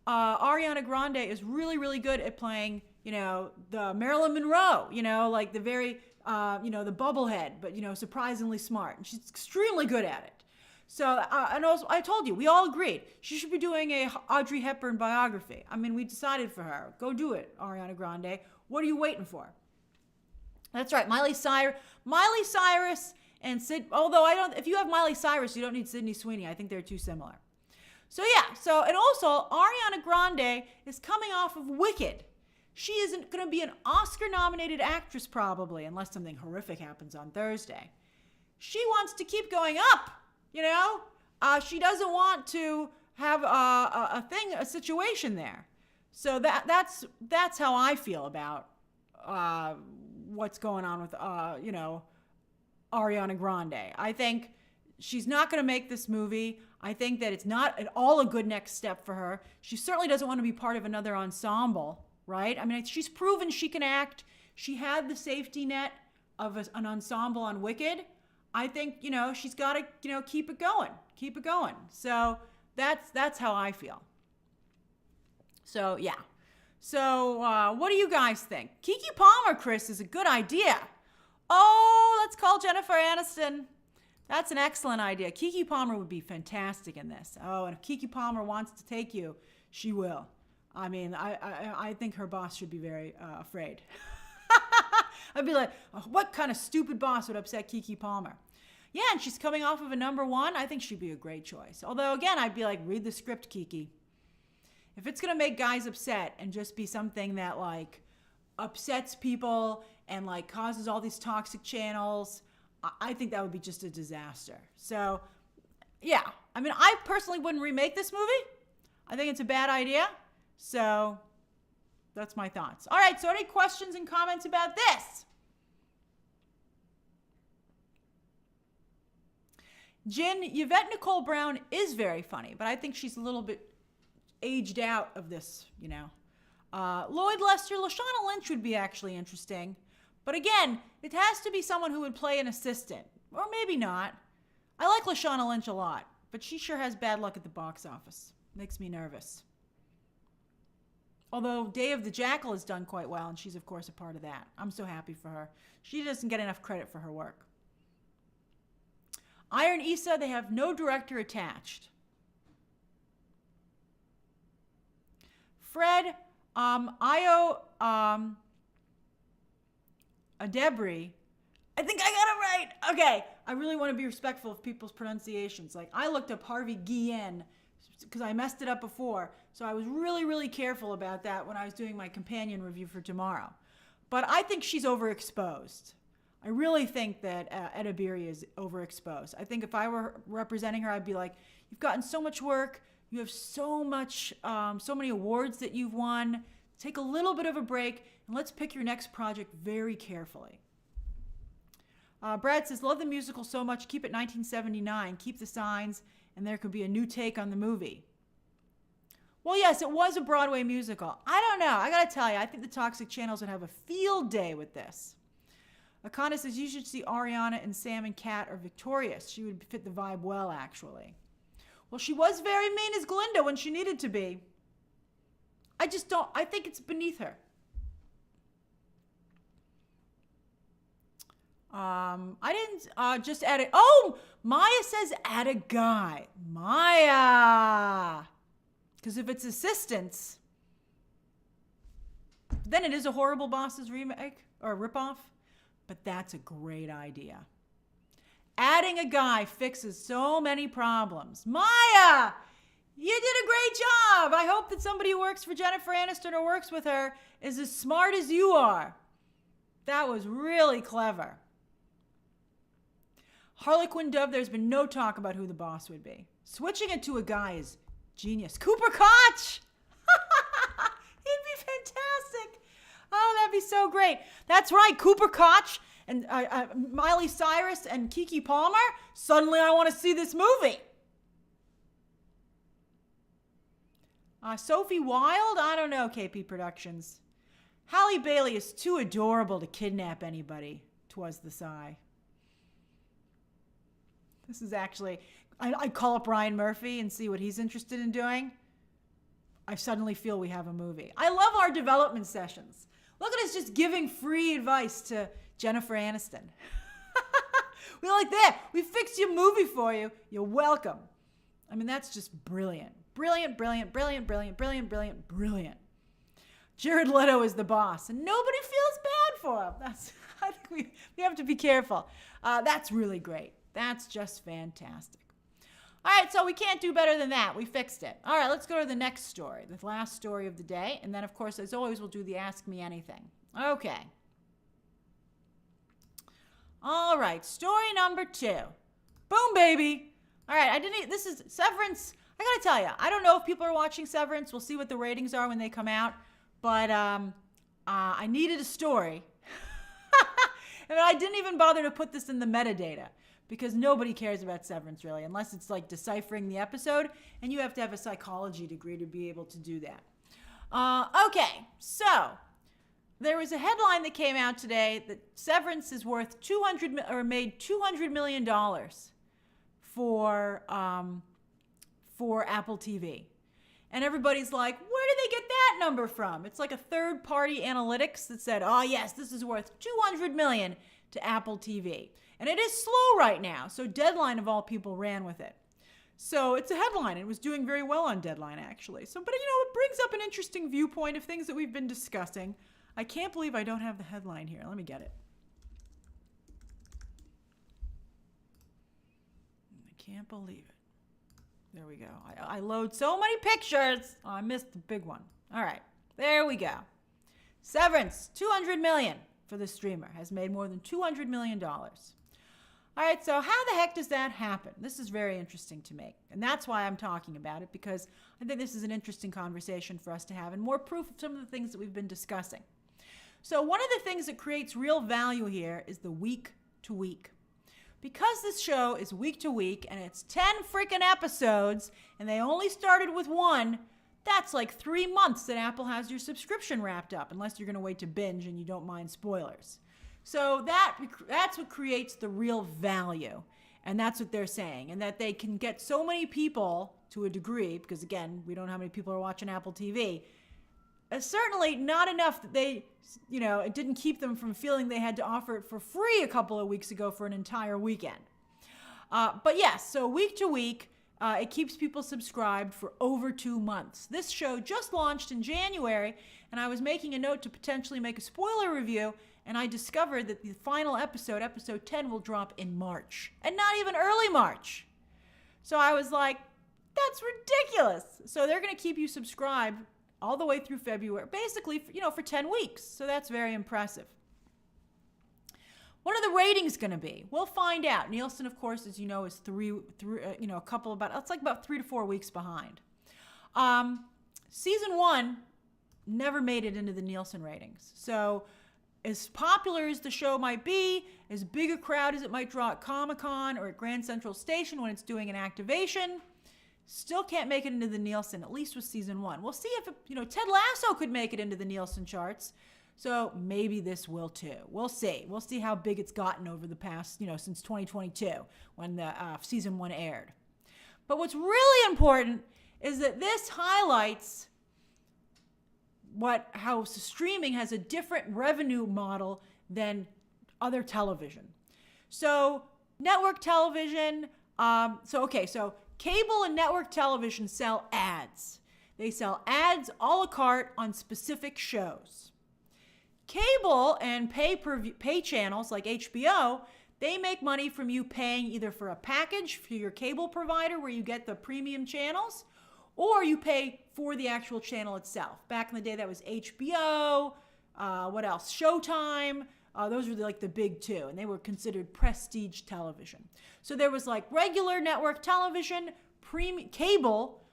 Ariana Grande is really, really good at playing, the Marilyn Monroe, like the very, the bubblehead, but, surprisingly smart. And she's extremely good at it. So, and also, I told you, we all agreed she should be doing a Audrey Hepburn biography. We decided for her. Go do it, Ariana Grande. What are you waiting for? That's right, Miley Cyrus And although if you have Miley Cyrus, you don't need Sydney Sweeney. I think they're too similar. So yeah, and also Ariana Grande is coming off of Wicked. She isn't going to be an Oscar-nominated actress probably, unless something horrific happens on Thursday. She wants to keep going up, She doesn't want to have a situation there. So that's how I feel about what's going on with Ariana Grande. I think she's not going to make this movie. I think that it's not at all a good next step for her. She certainly doesn't want to be part of another ensemble, right? I mean, she's proven she can act. She had the safety net of an ensemble on Wicked. I think, she's got to, keep it going. Keep it going. So that's how I feel. So, yeah. So, what do you guys think? Keke Palmer, Chris, is a good idea. Oh, let's call Jennifer Aniston. That's an excellent idea. Keke Palmer would be fantastic in this. Oh, and if Keke Palmer wants to take you, she will. I mean, I think her boss should be very afraid. I'd be like, oh, what kind of stupid boss would upset Keke Palmer? Yeah, and she's coming off of a #1. I think she'd be a great choice. Although, again, I'd be like, read the script, Keke. If it's going to make guys upset and just be something that, like, upsets people and, like, causes all these toxic channels, I think that would be just a disaster. So, yeah. I mean, I personally wouldn't remake this movie. I think it's a bad idea. So, that's my thoughts. All right, so any questions and comments about this? Jen, Yvette Nicole Brown is very funny, but I think she's a little bit aged out of this, Lloyd Lester, Lashana Lynch would be actually interesting. But again, it has to be someone who would play an assistant. Or maybe not. I like Lashana Lynch a lot, but she sure has bad luck at the box office. Makes me nervous. Although Day of the Jackal has done quite well, and she's, of course, a part of that. I'm so happy for her. She doesn't get enough credit for her work. Iron Issa, they have no director attached. Fred, Io, Adebri. I think I got it right. Okay. I really want to be respectful of people's pronunciations. Like, I looked up Harvey Guillen because I messed it up before. So I was really, really careful about that when I was doing my companion review for tomorrow. But I think she's overexposed. I really think that Adebiri is overexposed. I think if I were representing her, I'd be like, you've gotten so much work. You have so many awards that you've won. Take a little bit of a break and let's pick your next project very carefully. Brad says, love the musical so much. Keep it 1979. Keep the signs and there could be a new take on the movie. Well, yes, it was a Broadway musical. I don't know. I got to tell you, I think the Toxic Channels would have a field day with this. Akana says, you should see Ariana and Sam and Kat are victorious. She would fit the vibe well, actually. Well, she was very mean as Glinda when she needed to be. I think it's beneath her. I didn't just add it. Oh, Maya says add a guy. Maya. Because if it's assistants, then it is a Horrible Bosses remake or ripoff. But that's a great idea. Adding a guy fixes so many problems. Maya, you did a great job. I hope that somebody who works for Jennifer Aniston or works with her is as smart as you are. That was really clever. Harley Quinn Dove, there's been no talk about who the boss would be. Switching it to a guy is genius. Cooper Koch! He'd be fantastic. Oh, that'd be so great. That's right, Cooper Koch and Miley Cyrus and Keke Palmer. Suddenly I want to see this movie. Sophie Wilde? I don't know, KP Productions. Halle Bailey is too adorable to kidnap anybody. 'Twas the sigh. This is actually, I call up Ryan Murphy and see what he's interested in doing. I suddenly feel we have a movie. I love our development sessions. Look at us just giving free advice to Jennifer Aniston. We're like, there, we fixed your movie for you. You're welcome. I mean, that's just brilliant. Brilliant, brilliant, brilliant, brilliant, brilliant, brilliant, brilliant. Jared Leto is the boss, and nobody feels bad for him. I think we You have to be careful. That's really great. That's just fantastic. All right, so we can't do better than that. We fixed it. All right, let's go to the next story, the last story of the day. And then, of course, as always, we'll do the Ask Me Anything. Okay. All right, story number 2. Boom, baby. All right, this is Severance. I got to tell you, I don't know if people are watching Severance. We'll see what the ratings are when they come out. But I needed a story. And I didn't even bother to put this in the metadata because nobody cares about Severance really, unless it's like deciphering the episode, and you have to have a psychology degree to be able to do that. Okay, so there was a headline that came out today that Severance is worth made $200 million for Apple TV. And everybody's like, where did they get that number from? It's like a third-party analytics that said, oh, yes, this is worth $200 million to Apple TV. And it is slow right now, so Deadline, of all people, ran with it. So it's a headline. It was doing very well on Deadline, actually. So, but, it brings up an interesting viewpoint of things that we've been discussing. I can't believe I don't have the headline here. Let me get it. I can't believe it. There we go. I load so many pictures. Oh, I missed the big one. All right. There we go. Severance, $200 million for the streamer. Has made more than $200 million. All right, so how the heck does that happen? This is very interesting to me. And that's why I'm talking about it, because I think this is an interesting conversation for us to have and more proof of some of the things that we've been discussing. So one of the things that creates real value here is the week to week. Because this show is week to week and it's 10 freaking episodes and they only started with 1, that's like 3 months that Apple has your subscription wrapped up, unless you're going to wait to binge and you don't mind spoilers. So that's what creates the real value. And that's what they're saying. And that they can get so many people to a degree, because again, we don't know how many people are watching Apple TV. Certainly not enough that they, it didn't keep them from feeling they had to offer it for free a couple of weeks ago for an entire weekend. But yes, so week to week, it keeps people subscribed for over 2 months. This show just launched in January, and I was making a note to potentially make a spoiler review, and I discovered that the final episode, episode 10, will drop in March, and not even early March. So I was like, that's ridiculous. So they're going to keep you subscribed all the way through February, basically, for 10 weeks. So that's very impressive. What are the ratings going to be? We'll find out. Nielsen, of course, as you know, is about 3 to 4 weeks behind. Season 1 never made it into the Nielsen ratings. So as popular as the show might be, as big a crowd as it might draw at Comic-Con or at Grand Central Station when it's doing an activation, still can't make it into the Nielsen, at least with season 1. We'll see if, Ted Lasso could make it into the Nielsen charts. So maybe this will too. We'll see. We'll see how big it's gotten over the past, since 2022 when the season 1 aired. But what's really important is that this highlights how streaming has a different revenue model than other television. So network television, so cable and network television sell ads. They sell ads a la carte on specific shows. Cable and pay channels like HBO, they make money from you paying either for a package for your cable provider where you get the premium channels, or you pay for the actual channel itself. Back in the day, that was HBO, what else? Showtime. Those were the big two, and they were considered prestige television. So there was regular network television, premium cable,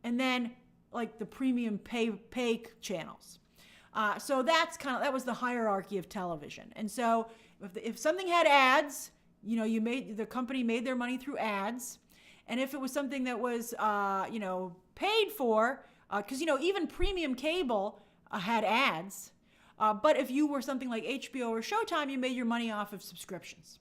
and then the premium pay channels. So that was the hierarchy of television. And so if something had ads, the company made their money through ads. And if it was something that was, paid for, because, even premium cable had ads. But if you were something like HBO or Showtime, you made your money off of subscriptions,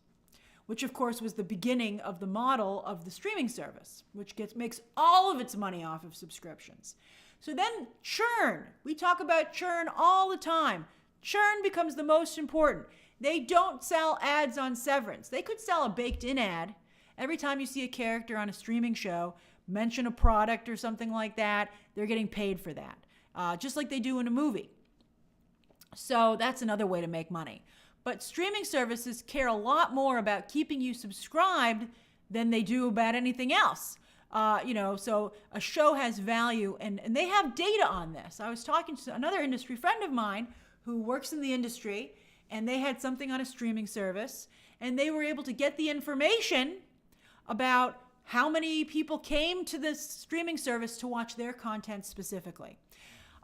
which, of course, was the beginning of the model of the streaming service, which makes all of its money off of subscriptions. So then churn. We talk about churn all the time. Churn becomes the most important. They don't sell ads on Severance. They could sell a baked-in ad. Every time you see a character on a streaming show mention a product or something like that, they're getting paid for that, just like they do in a movie. So that's another way to make money. But streaming services care a lot more about keeping you subscribed than they do about anything else. So a show has value, and they have data on this. I was talking to another industry friend of mine who works in the industry, and they had something on a streaming service, and they were able to get the information about how many people came to this streaming service to watch their content specifically.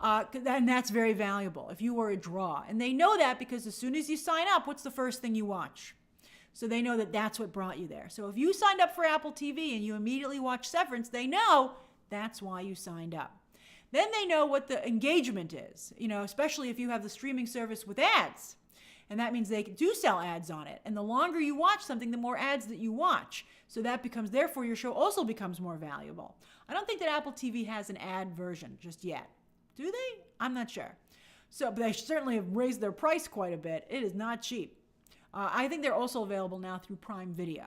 And that's very valuable if you were a draw. And they know that because as soon as you sign up, what's the first thing you watch? So they know that that's what brought you there. So if you signed up for Apple TV and you immediately watch Severance, they know that's why you signed up. Then they know what the engagement is, especially if you have the streaming service with ads. And that means they do sell ads on it. And the longer you watch something, the more ads that you watch. So that becomes, therefore, your show also becomes more valuable. I don't think that Apple TV has an ad version just yet. Do they? I'm not sure. But they certainly have raised their price quite a bit. It is not cheap. I think they're also available now through Prime Video.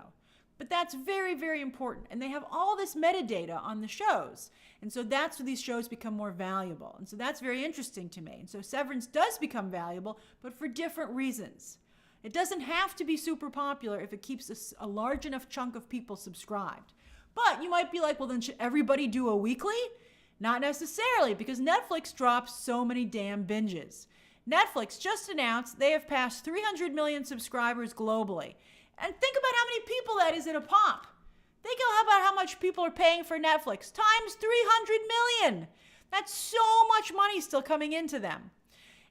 But that's very, very important. And they have all this metadata on the shows. And so that's where these shows become more valuable. And so that's very interesting to me. And so Severance does become valuable, but for different reasons. It doesn't have to be super popular if it keeps a large enough chunk of people subscribed. But you might be like, well, then should everybody do a weekly? Not necessarily, because Netflix drops so many damn binges. Netflix just announced they have passed 300 million subscribers globally. And think about how many people that is in a pop. Think about how much people are paying for Netflix times 300 million. That's so much money still coming into them.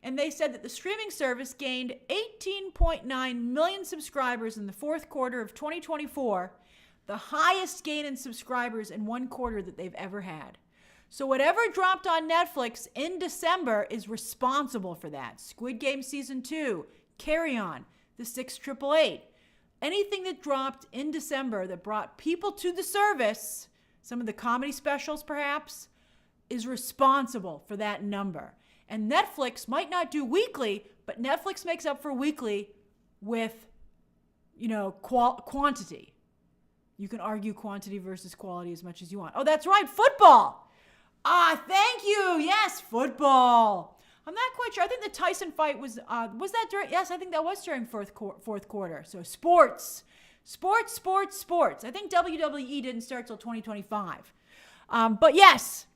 And they said that the streaming service gained 18.9 million subscribers in the fourth quarter of 2024, the highest gain in subscribers in one quarter that they've ever had. So whatever dropped on Netflix in December is responsible for that. Squid Game Season 2, Carry On, The 688. Anything that dropped in December that brought people to the service, some of the comedy specials perhaps, is responsible for that number. And Netflix might not do weekly, but Netflix makes up for weekly with, quantity. You can argue quantity versus quality as much as you want. Oh, that's right, football. Thank you. Yes, football. I'm not quite sure. I think the Tyson fight was that during? Yes, I think that was during fourth quarter. So sports. I think WWE didn't start till 2025. But yes,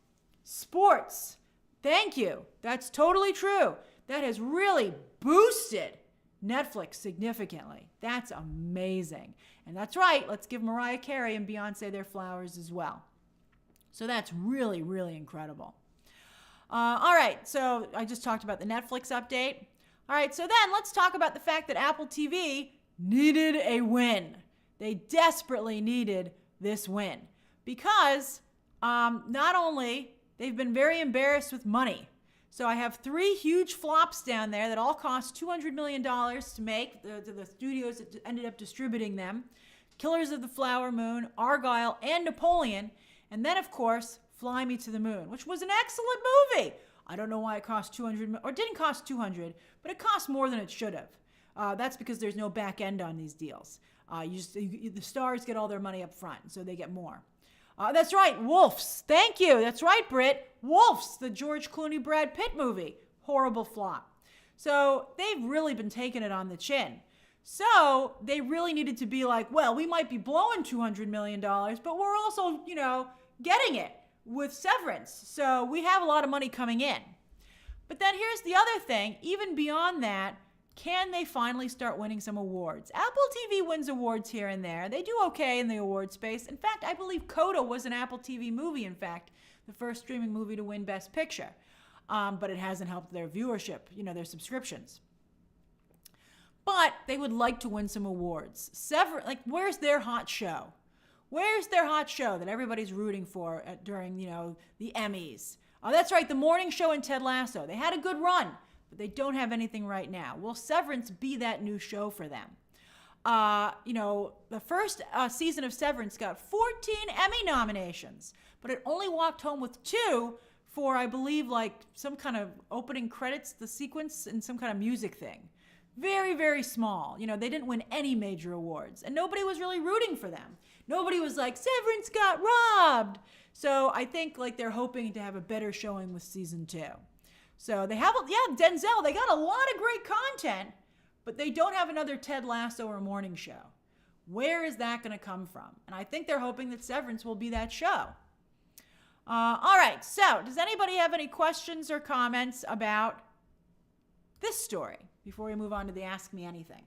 sports. Thank you. That's totally true. That has really boosted Netflix significantly. That's amazing. And that's right. Let's give Mariah Carey and Beyonce their flowers as well. So that's really, really incredible. All right, so I just talked about the Netflix update. All right, so then let's talk about the fact that Apple TV needed a win. They desperately needed this win because not only they've been very embarrassed with money. So I have 3 huge flops down there that all cost $200 million to make, the studios that ended up distributing them. Killers of the Flower Moon, Argyle, and Napoleon. And then, of course, Fly Me to the Moon, which was an excellent movie. I don't know why it cost $200, or didn't cost $200, but it cost more than it should have. That's because there's no back end on these deals. The stars get all their money up front, so they get more. That's right, Wolves. Thank you. That's right, Britt. Wolves, the George Clooney, Brad Pitt movie. Horrible flop. So they've really been taking it on the chin. So they really needed to be like, well, we might be blowing $200 million, but we're also, getting it with Severance. So we have a lot of money coming in. But then here's the other thing. Even beyond that, can they finally start winning some awards? Apple TV wins awards here and there. They do okay in the award space. In fact, I believe Coda was an Apple TV movie, in fact, the first streaming movie to win Best Picture. But it hasn't helped their viewership, their subscriptions. But they would like to win some awards. Where's their hot show? Where's their hot show that everybody's rooting for during, the Emmys? Oh, that's right, the morning show and Ted Lasso. They had a good run, but they don't have anything right now. Will Severance be that new show for them? The first season of Severance got 14 Emmy nominations, but it only walked home with 2 for, I believe, some kind of opening credits, the sequence, and some kind of music thing. Very, very small. They didn't win any major awards, and nobody was really rooting for them. Nobody was like, Severance got robbed. So I think they're hoping to have a better showing with season 2. So they have, Denzel, they got a lot of great content, but they don't have another Ted Lasso or morning show. Where is that going to come from? And I think they're hoping that Severance will be that show. All right, so does anybody have any questions or comments about this story before we move on to the Ask Me Anything?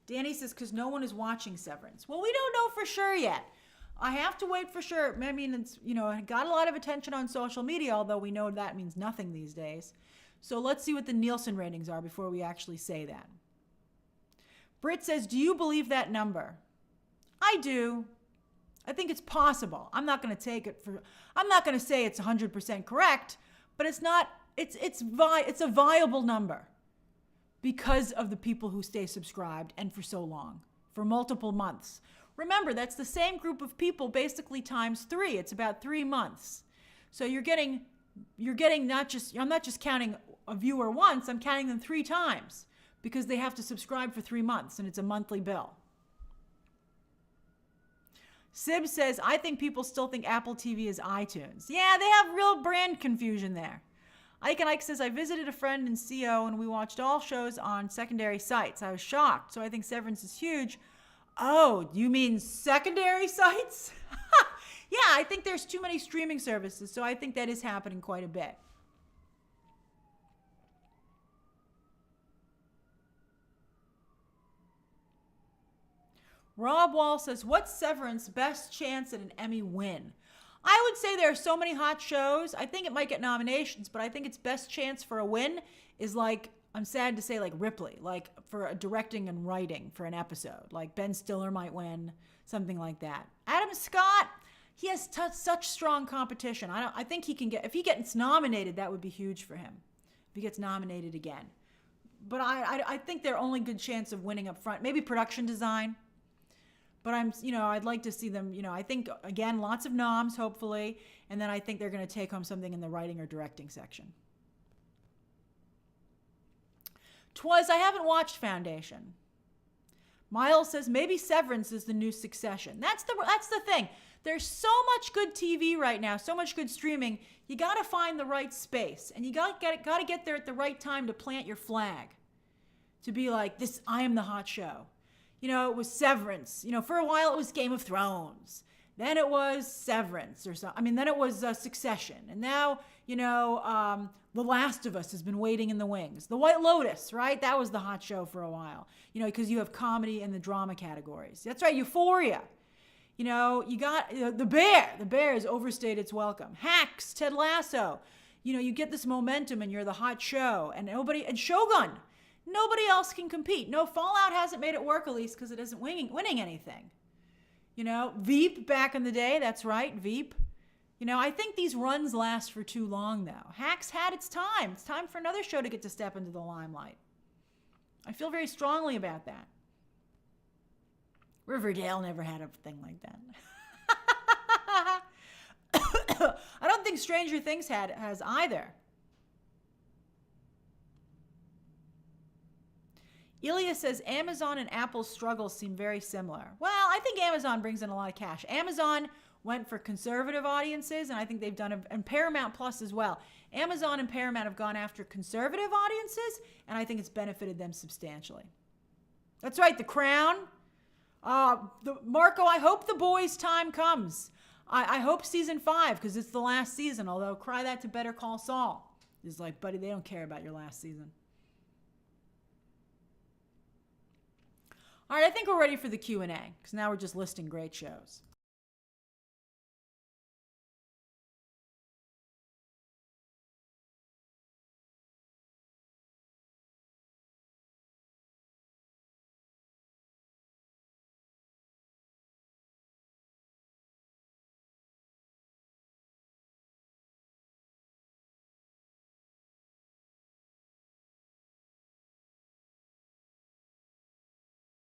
Danny says, because no one is watching Severance. Well, we don't know for sure yet. I have to wait for sure. I mean, it's, it got a lot of attention on social media, although we know that means nothing these days. So let's see what the Nielsen ratings are before we actually say that. Britt says, do you believe that number? I do. I think it's possible. I'm not going to say it's 100% correct, but it's a viable number because of the people who stay subscribed and for so long, for multiple months. Remember, that's the same group of people basically times 3. It's about 3 months. So you're getting I'm not just counting a viewer once, I'm counting them 3 times because they have to subscribe for 3 months and it's a monthly bill. Sib says, I think people still think Apple TV is iTunes. Yeah, they have real brand confusion there. Ike and Ike says, I visited a friend in CO and we watched all shows on secondary sites. I was shocked. So I think Severance is huge. Oh, you mean secondary sites? Yeah, I think there's too many streaming services. So I think that is happening quite a bit. Rob Wall says, what's Severance best chance at an Emmy win? I would say there are so many hot shows. I think it might get nominations, but I think its best chance for a win is like, I'm sad to say, like Ripley, like for directing and writing for an episode. Like Ben Stiller might win, something like that. Adam Scott, he has such strong competition. I think he can get, if he gets nominated, that would be huge for him. If he gets nominated again. But I think their only good chance of winning up front, maybe production design. But I'd like to see them, I think, again, lots of noms, hopefully. And then I think they're going to take home something in the writing or directing section. I haven't watched Foundation. Miles says, maybe Severance is the new Succession. That's the thing. There's so much good TV right now, so much good streaming. You got to find the right space. And you got to get there at the right time to plant your flag. To be like, I am the hot show. It was Severance. For a while it was Game of Thrones. Then it was Severance or something. Then it was Succession. And now, The Last of Us has been waiting in the wings. The White Lotus, right? That was the hot show for a while. Because you have comedy and the drama categories. That's right, Euphoria. You got The Bear. The Bear has overstayed its welcome. Hacks, Ted Lasso. You get this momentum and you're the hot show. And Shogun. Nobody else can compete. No, Fallout hasn't made it work, at least, because it isn't winning anything. Veep back in the day, that's right, Veep. I think these runs last for too long, though. Hacks had its time. It's time for another show to get to step into the limelight. I feel very strongly about that. Riverdale never had a thing like that. I don't think Stranger Things has either. Ilya says, Amazon and Apple's struggles seem very similar. Well, I think Amazon brings in a lot of cash. Amazon went for conservative audiences, and I think they've done and Paramount Plus as well. Amazon and Paramount have gone after conservative audiences, and I think it's benefited them substantially. That's right, The Crown. Marco, I hope The Boys' time comes. I hope season 5, because it's the last season, although cry that to Better Call Saul. It's like, buddy, they don't care about your last season. All right, I think we're ready for the Q&A, because now we're just listing great shows.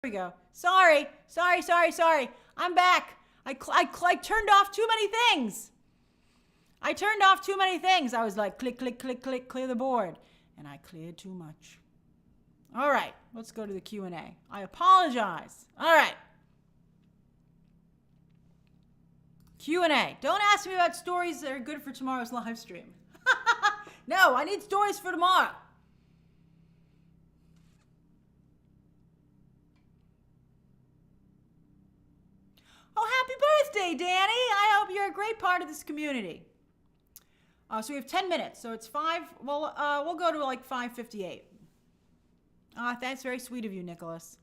We go. Sorry. I'm back. I turned off too many things. I was like, click, clear the board. And I cleared too much. All right, let's go to the Q&A. I apologize. All right. Q&A. Don't ask me about stories that are good for tomorrow's live stream. No, I need stories for tomorrow. birthday, Danny. I hope you're a great part of this community. So we have 10 minutes. So it's 5. Well, we'll go to like 5:58. That's very sweet of you, Nicholas.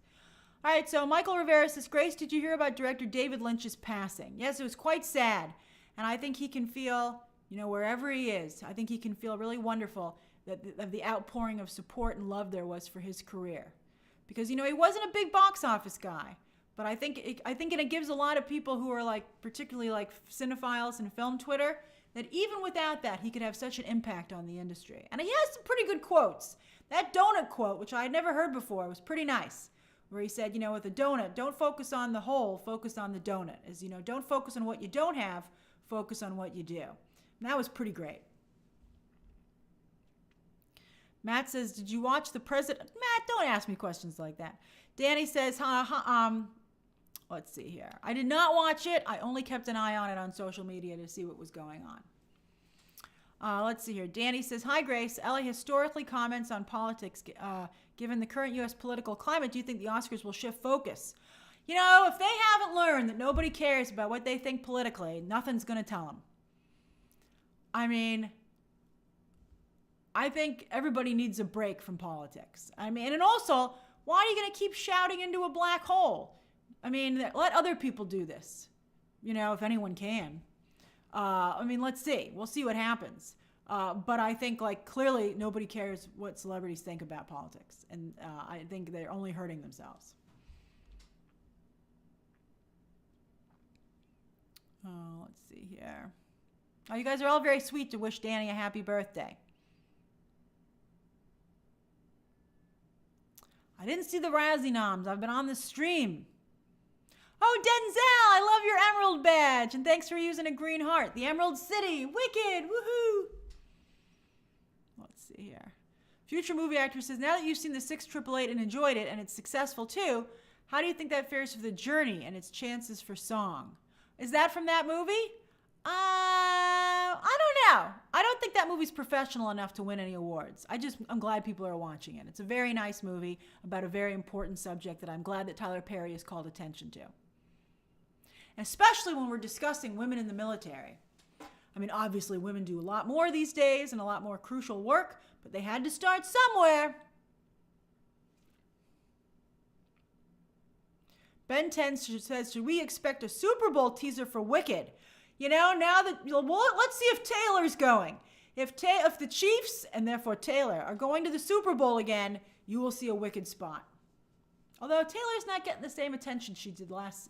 All right, so Michael Rivera says, Grace, did you hear about director David Lynch's passing? Yes, it was quite sad. And I think he can feel, wherever he is, I think he can feel really wonderful that the outpouring of support and love there was for his career. Because, he wasn't a big box office guy. But I think it gives a lot of people who are particularly cinephiles and film Twitter, that even without that, he could have such an impact on the industry. And he has some pretty good quotes. That donut quote, which I had never heard before, was pretty nice. Where he said, with a donut, don't focus on the hole, focus on the donut. Don't focus on what you don't have, focus on what you do. And that was pretty great. Matt says, did you watch the president? Matt, don't ask me questions like that. Danny says, let's see here. I did not watch it. I only kept an eye on it on social media to see what was going on. Let's see here. Danny says, hi, Grace. Ellie historically comments on politics. Given the current U.S. political climate, do you think the Oscars will shift focus? If they haven't learned that nobody cares about what they think politically, nothing's going to tell them. I think everybody needs a break from politics. And also, why are you going to keep shouting into a black hole? Let other people do this, if anyone can. Let's see. We'll see what happens. But I think, clearly nobody cares what celebrities think about politics. And I think they're only hurting themselves. Let's see here. Oh, you guys are all very sweet to wish Danny a happy birthday. I didn't see the Razzie noms. I've been on the stream. Oh, Denzel, I love your emerald badge. And thanks for using a green heart. The Emerald City. Wicked. Woohoo. Let's see here. Future movie actor says, now that you've seen the 688 and enjoyed it, and it's successful too, how do you think that fares for The Journey and its chances for song? Is that from that movie? I don't know. I don't think that movie's professional enough to win any awards. I'm glad people are watching it. It's a very nice movie about a very important subject that I'm glad that Tyler Perry has called attention to. And especially when we're discussing women in the military. Obviously women do a lot more these days and a lot more crucial work, but they had to start somewhere. Ben 10 says, should we expect a Super Bowl teaser for Wicked? Now that, let's see if Taylor's going. If the Chiefs, and therefore Taylor, are going to the Super Bowl again, you will see a Wicked spot. Although Taylor's not getting the same attention she did last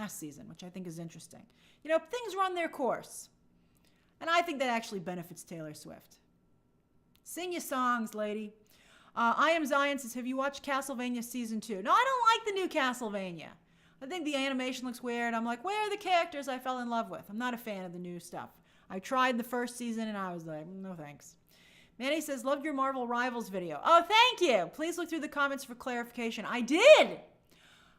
season, which I think is interesting. Things run their course. And I think that actually benefits Taylor Swift. Sing your songs, lady. I Am Zion says, have you watched Castlevania Season 2? No, I don't like the new Castlevania. I think the animation looks weird. I'm like, where are the characters I fell in love with? I'm not a fan of the new stuff. I tried the first season and I was like, no thanks. Manny says, loved your Marvel Rivals video. Oh, thank you. Please look through the comments for clarification. I did.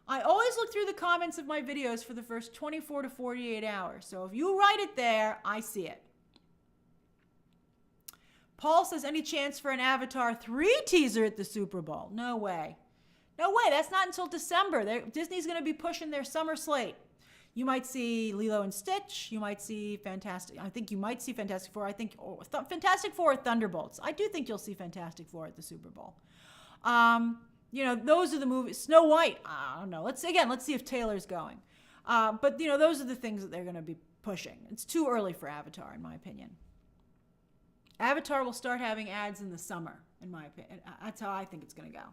I always look through the comments of my videos for the first 24 to 48 hours. So if you write it there, I see it. Paul says, any chance for an Avatar 3 teaser at the Super Bowl? No way. No way. That's not until December. Disney's going to be pushing their summer slate. You might see Lilo and Stitch. You might see I think you might see Fantastic Four. I think Fantastic Four or Thunderbolts. I do think you'll see Fantastic Four at the Super Bowl. Those are the movies. Snow White. I don't know. Let's see if Taylor's going. But those are the things that they're going to be pushing. It's too early for Avatar, in my opinion. Avatar will start having ads in the summer, in my opinion. That's how I think it's going to go.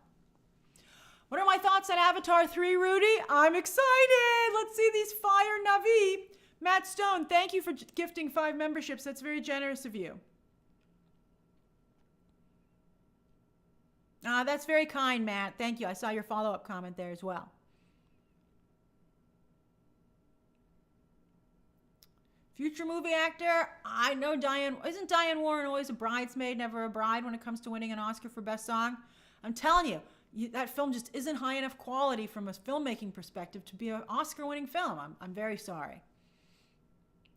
What are my thoughts on Avatar 3, Rudy? I'm excited. Let's see these fire Navi. Matt Stone, thank you for gifting 5 memberships. That's very generous of you. That's very kind, Matt. Thank you. I saw your follow-up comment there as well. Future movie actor, I know isn't Diane Warren always a bridesmaid, never a bride when it comes to winning an Oscar for Best Song? I'm telling you, that film just isn't high enough quality from a filmmaking perspective to be an Oscar-winning film. I'm very sorry.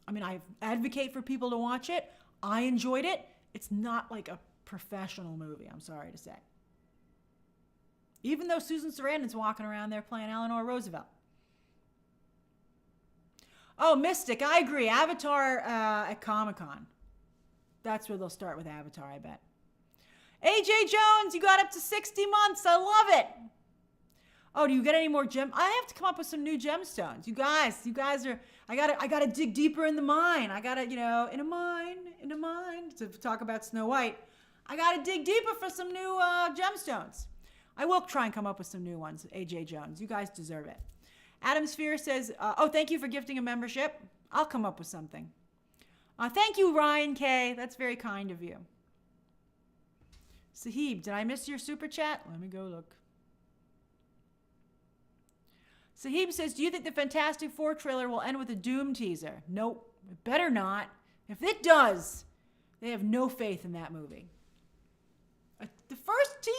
I advocate for people to watch it. I enjoyed it. It's not like a professional movie, I'm sorry to say. Even though Susan Sarandon's walking around there playing Eleanor Roosevelt. Oh, Mystic, I agree. Avatar at Comic-Con. That's where they'll start with Avatar, I bet. AJ Jones, you got up to 60 months. I love it. Oh, do you get any more I have to come up with some new gemstones. You guys are, I gotta dig deeper in the mine. I gotta, in a mine, to talk about Snow White. I gotta dig deeper for some new gemstones. I will try and come up with some new ones, AJ Jones. You guys deserve it. Adam Sphere says, oh, thank you for gifting a membership. I'll come up with something. Thank you, Ryan K. That's very kind of you. Sahib, did I miss your super chat? Let me go look. Sahib says, do you think the Fantastic Four trailer will end with a Doom teaser? Nope, it better not. If it does, they have no faith in that movie. The first teaser?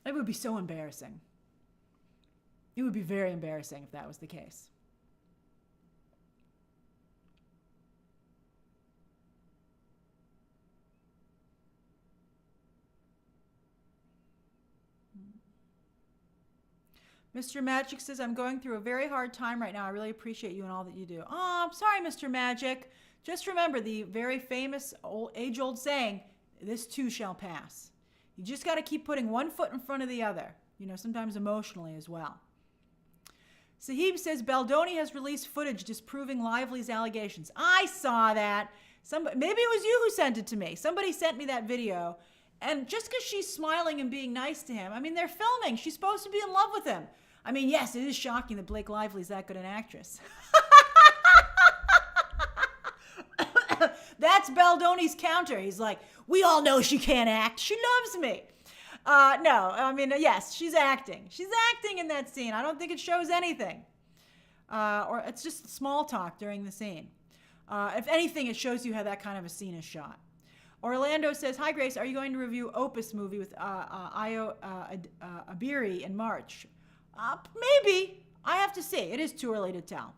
It would be so embarrassing. It would be very embarrassing if that was the case. Mr. Magic says, I'm going through a very hard time right now. I really appreciate you and all that you do. Oh, I'm sorry, Mr. Magic. Just remember the very famous age-old saying, this too shall pass. You just got to keep putting one foot in front of the other, sometimes emotionally as well. Sahib says, Baldoni has released footage disproving Lively's allegations. I saw that. Maybe it was you who sent it to me. Somebody sent me that video. And just because she's smiling and being nice to him, they're filming. She's supposed to be in love with him. Yes, it is shocking that Blake Lively's that good an actress. That's Baldoni's counter. He's like, we all know she can't act. She loves me. Yes, she's acting. She's acting in that scene. I don't think it shows anything. Or it's just small talk during the scene. If anything, it shows you how that kind of a scene is shot. Orlando says, hi, Grace. Are you going to review Opus movie with Ayo Abiri in March? Maybe. I have to see. It is too early to tell.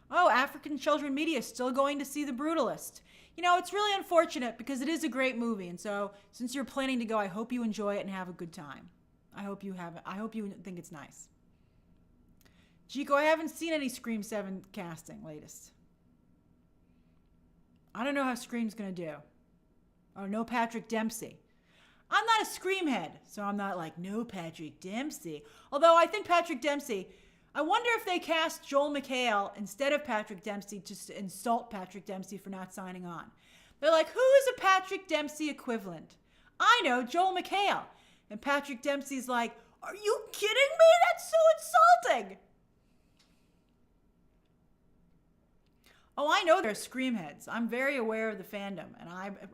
Oh, African Children Media is still going to see The Brutalist. It's really unfortunate because it is a great movie. And so since you're planning to go, I hope you enjoy it and have a good time. I hope you think it's nice. Chico, I haven't seen any Scream 7 casting latest. I don't know how Scream's going to do. Oh, no Patrick Dempsey. I'm not a Scream head, so I'm not like, no Patrick Dempsey. Although I think Patrick Dempsey, I wonder if they cast Joel McHale instead of Patrick Dempsey just to insult Patrick Dempsey for not signing on. They're like, who is a Patrick Dempsey equivalent? I know, Joel McHale. And Patrick Dempsey's like, are you kidding me? That's so insulting. Oh, I know they're Scream heads. I'm very aware of the fandom, and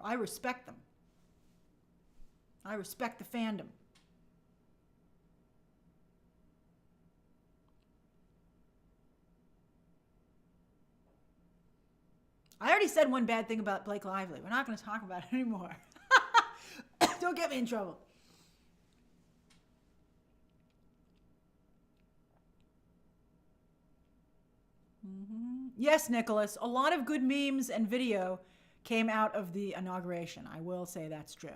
I respect them. I respect the fandom. I already said one bad thing about Blake Lively. We're not going to talk about it anymore. Don't get me in trouble. Yes, Nicholas, a lot of good memes and video came out of the inauguration. I will say that's true.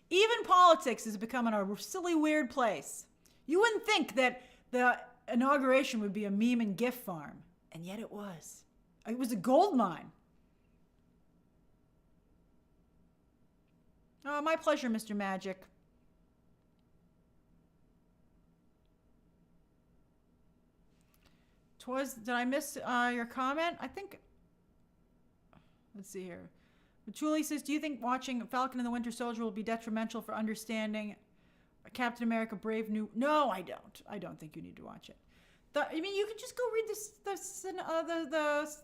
Even politics is becoming a silly, weird place. You wouldn't think that the inauguration would be a meme and GIF farm, and yet it was. It was a gold mine. Oh, my pleasure, Mr. Magic. Did I miss your comment? I think, let's see here. Julie says, do you think watching Falcon and the Winter Soldier will be detrimental for understanding Captain America Brave New? No, I don't. I don't think you need to watch it. You could just go read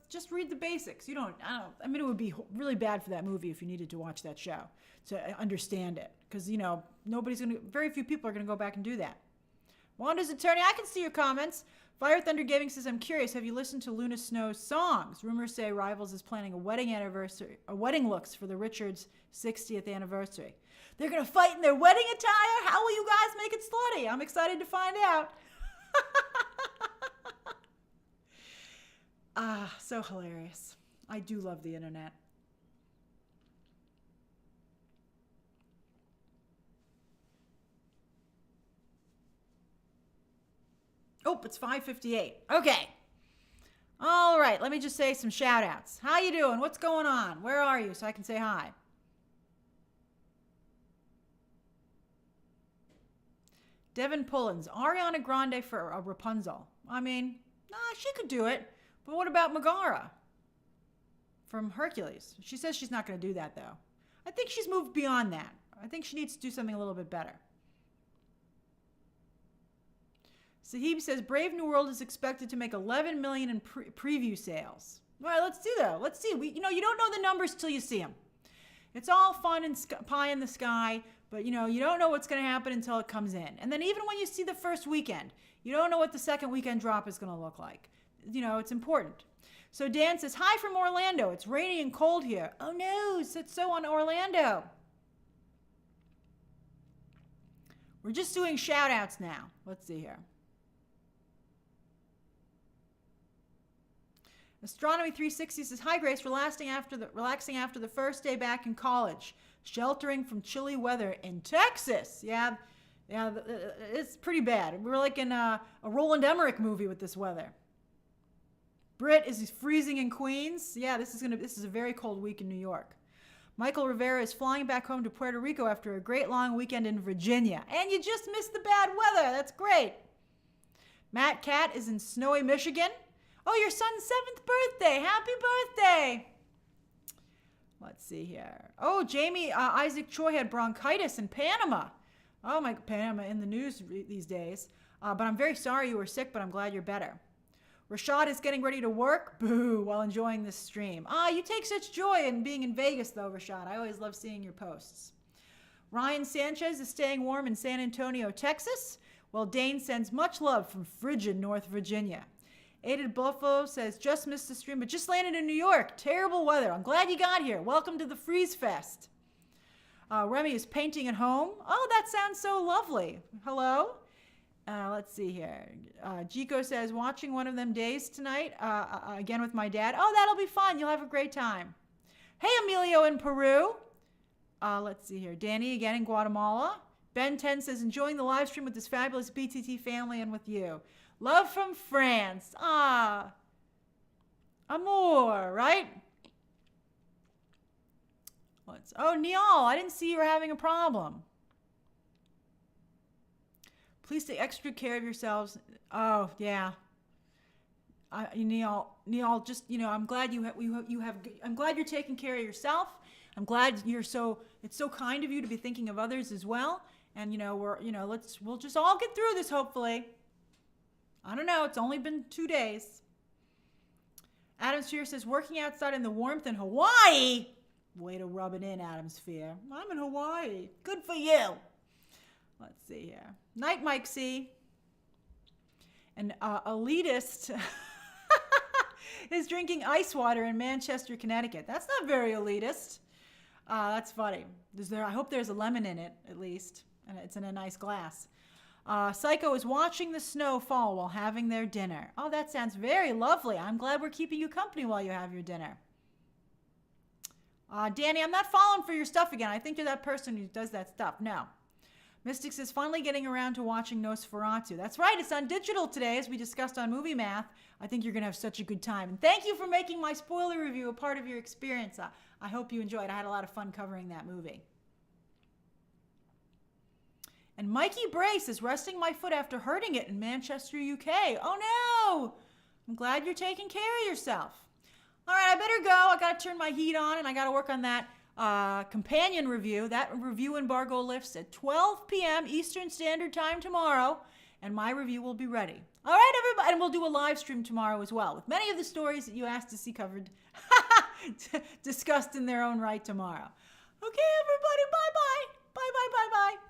just read the basics. It would be really bad for that movie if you needed to watch that show to understand it. Because, very few people are going to go back and do that. Wanda's attorney, I can see your comments. Fire Thunder Gaming says, I'm curious, have you listened to Luna Snow's songs? Rumors say Rivals is planning a wedding looks for the Richards' 60th anniversary. They're going to fight in their wedding attire? How will you guys make it slutty? I'm excited to find out. So hilarious. I do love the internet. Nope, it's 5:58. Okay. All right, let me just say some shout outs. How you doing? What's going on? Where are you so I can say hi? Devin Pullins, Ariana Grande for a Rapunzel. I mean, she could do it. But what about Megara from Hercules? She says she's not going to do that, though. I think she's moved beyond that. I think she needs to do something a little bit better. Sahib says Brave New World is expected to make 11 million in preview sales. All right, let's do that. Let's see. You don't know the numbers till you see them. It's all fun and pie in the sky, but you don't know what's going to happen until it comes in. And then even when you see the first weekend, you don't know what the second weekend drop is going to look like. It's important. So Dan says, hi from Orlando. It's rainy and cold here. Oh no, it's so on Orlando. We're just doing shout outs now. Let's see here. Astronomy 360 says, hi Grace, relaxing after the first day back in college, sheltering from chilly weather in Texas. Yeah, it's pretty bad. We're like in a Roland Emmerich movie with this weather. Britt is freezing in Queens. Yeah, this is a very cold week in New York. Michael Rivera is flying back home to Puerto Rico after a great long weekend in Virginia. And you just missed the bad weather. That's great. Matt Cat is in snowy Michigan. Oh, your son's 7th birthday. Happy birthday. Let's see here. Oh, Jamie Isaac Choi had bronchitis in Panama. Oh, my Panama in the news these days. But I'm very sorry you were sick, but I'm glad you're better. Rashad is getting ready to work. Boo, while enjoying this stream. You take such joy in being in Vegas, though, Rashad. I always love seeing your posts. Ryan Sanchez is staying warm in San Antonio, Texas, while Dane sends much love from frigid North Virginia. Aided Buffalo says, just missed the stream, but just landed in New York. Terrible weather. I'm glad you got here. Welcome to the Freeze Fest. Remy is painting at home. Oh, that sounds so lovely. Hello? Let's see here. Jico says, watching one of them days tonight, again with my dad. Oh, that'll be fun. You'll have a great time. Hey, Emilio in Peru. Let's see here. Danny again in Guatemala. Ben 10 says, enjoying the live stream with this fabulous BTT family and with you. Love from France. Amour, right? Neil, I didn't see you were having a problem. Please take extra care of yourselves. Oh, yeah. Neil, just, I'm glad I'm glad you're taking care of yourself. I'm glad it's so kind of you to be thinking of others as well. And, we'll just all get through this, hopefully. I don't know. It's only been 2 days. Adam Sphere says, working outside in the warmth in Hawaii. Way to rub it in, Adam Sphere. I'm in Hawaii. Good for you. Let's see here. Night, Mike C. An elitist is drinking ice water in Manchester, Connecticut. That's not very elitist. That's funny. I hope there's a lemon in it, at least. And it's in a nice glass. Psycho is watching the snow fall while having their dinner. Oh, that sounds very lovely. I'm glad we're keeping you company while you have your dinner. Danny, I'm not falling for your stuff again. I think you're that person who does that stuff. No. Mystics is finally getting around to watching Nosferatu. That's right. It's on digital today, as we discussed on Movie Math. I think you're going to have such a good time. And thank you for making my spoiler review a part of your experience. I hope you enjoyed. I had a lot of fun covering that movie. And Mikey Brace is resting my foot after hurting it in Manchester, UK. Oh, no. I'm glad you're taking care of yourself. All right, I better go. I got to turn my heat on, and I got to work on that companion review. That review embargo lifts at 12 p.m. Eastern Standard Time tomorrow, and my review will be ready. All right, everybody, and we'll do a live stream tomorrow as well with many of the stories that you asked to see covered, discussed in their own right tomorrow. Okay, everybody, bye-bye. Bye-bye, bye-bye.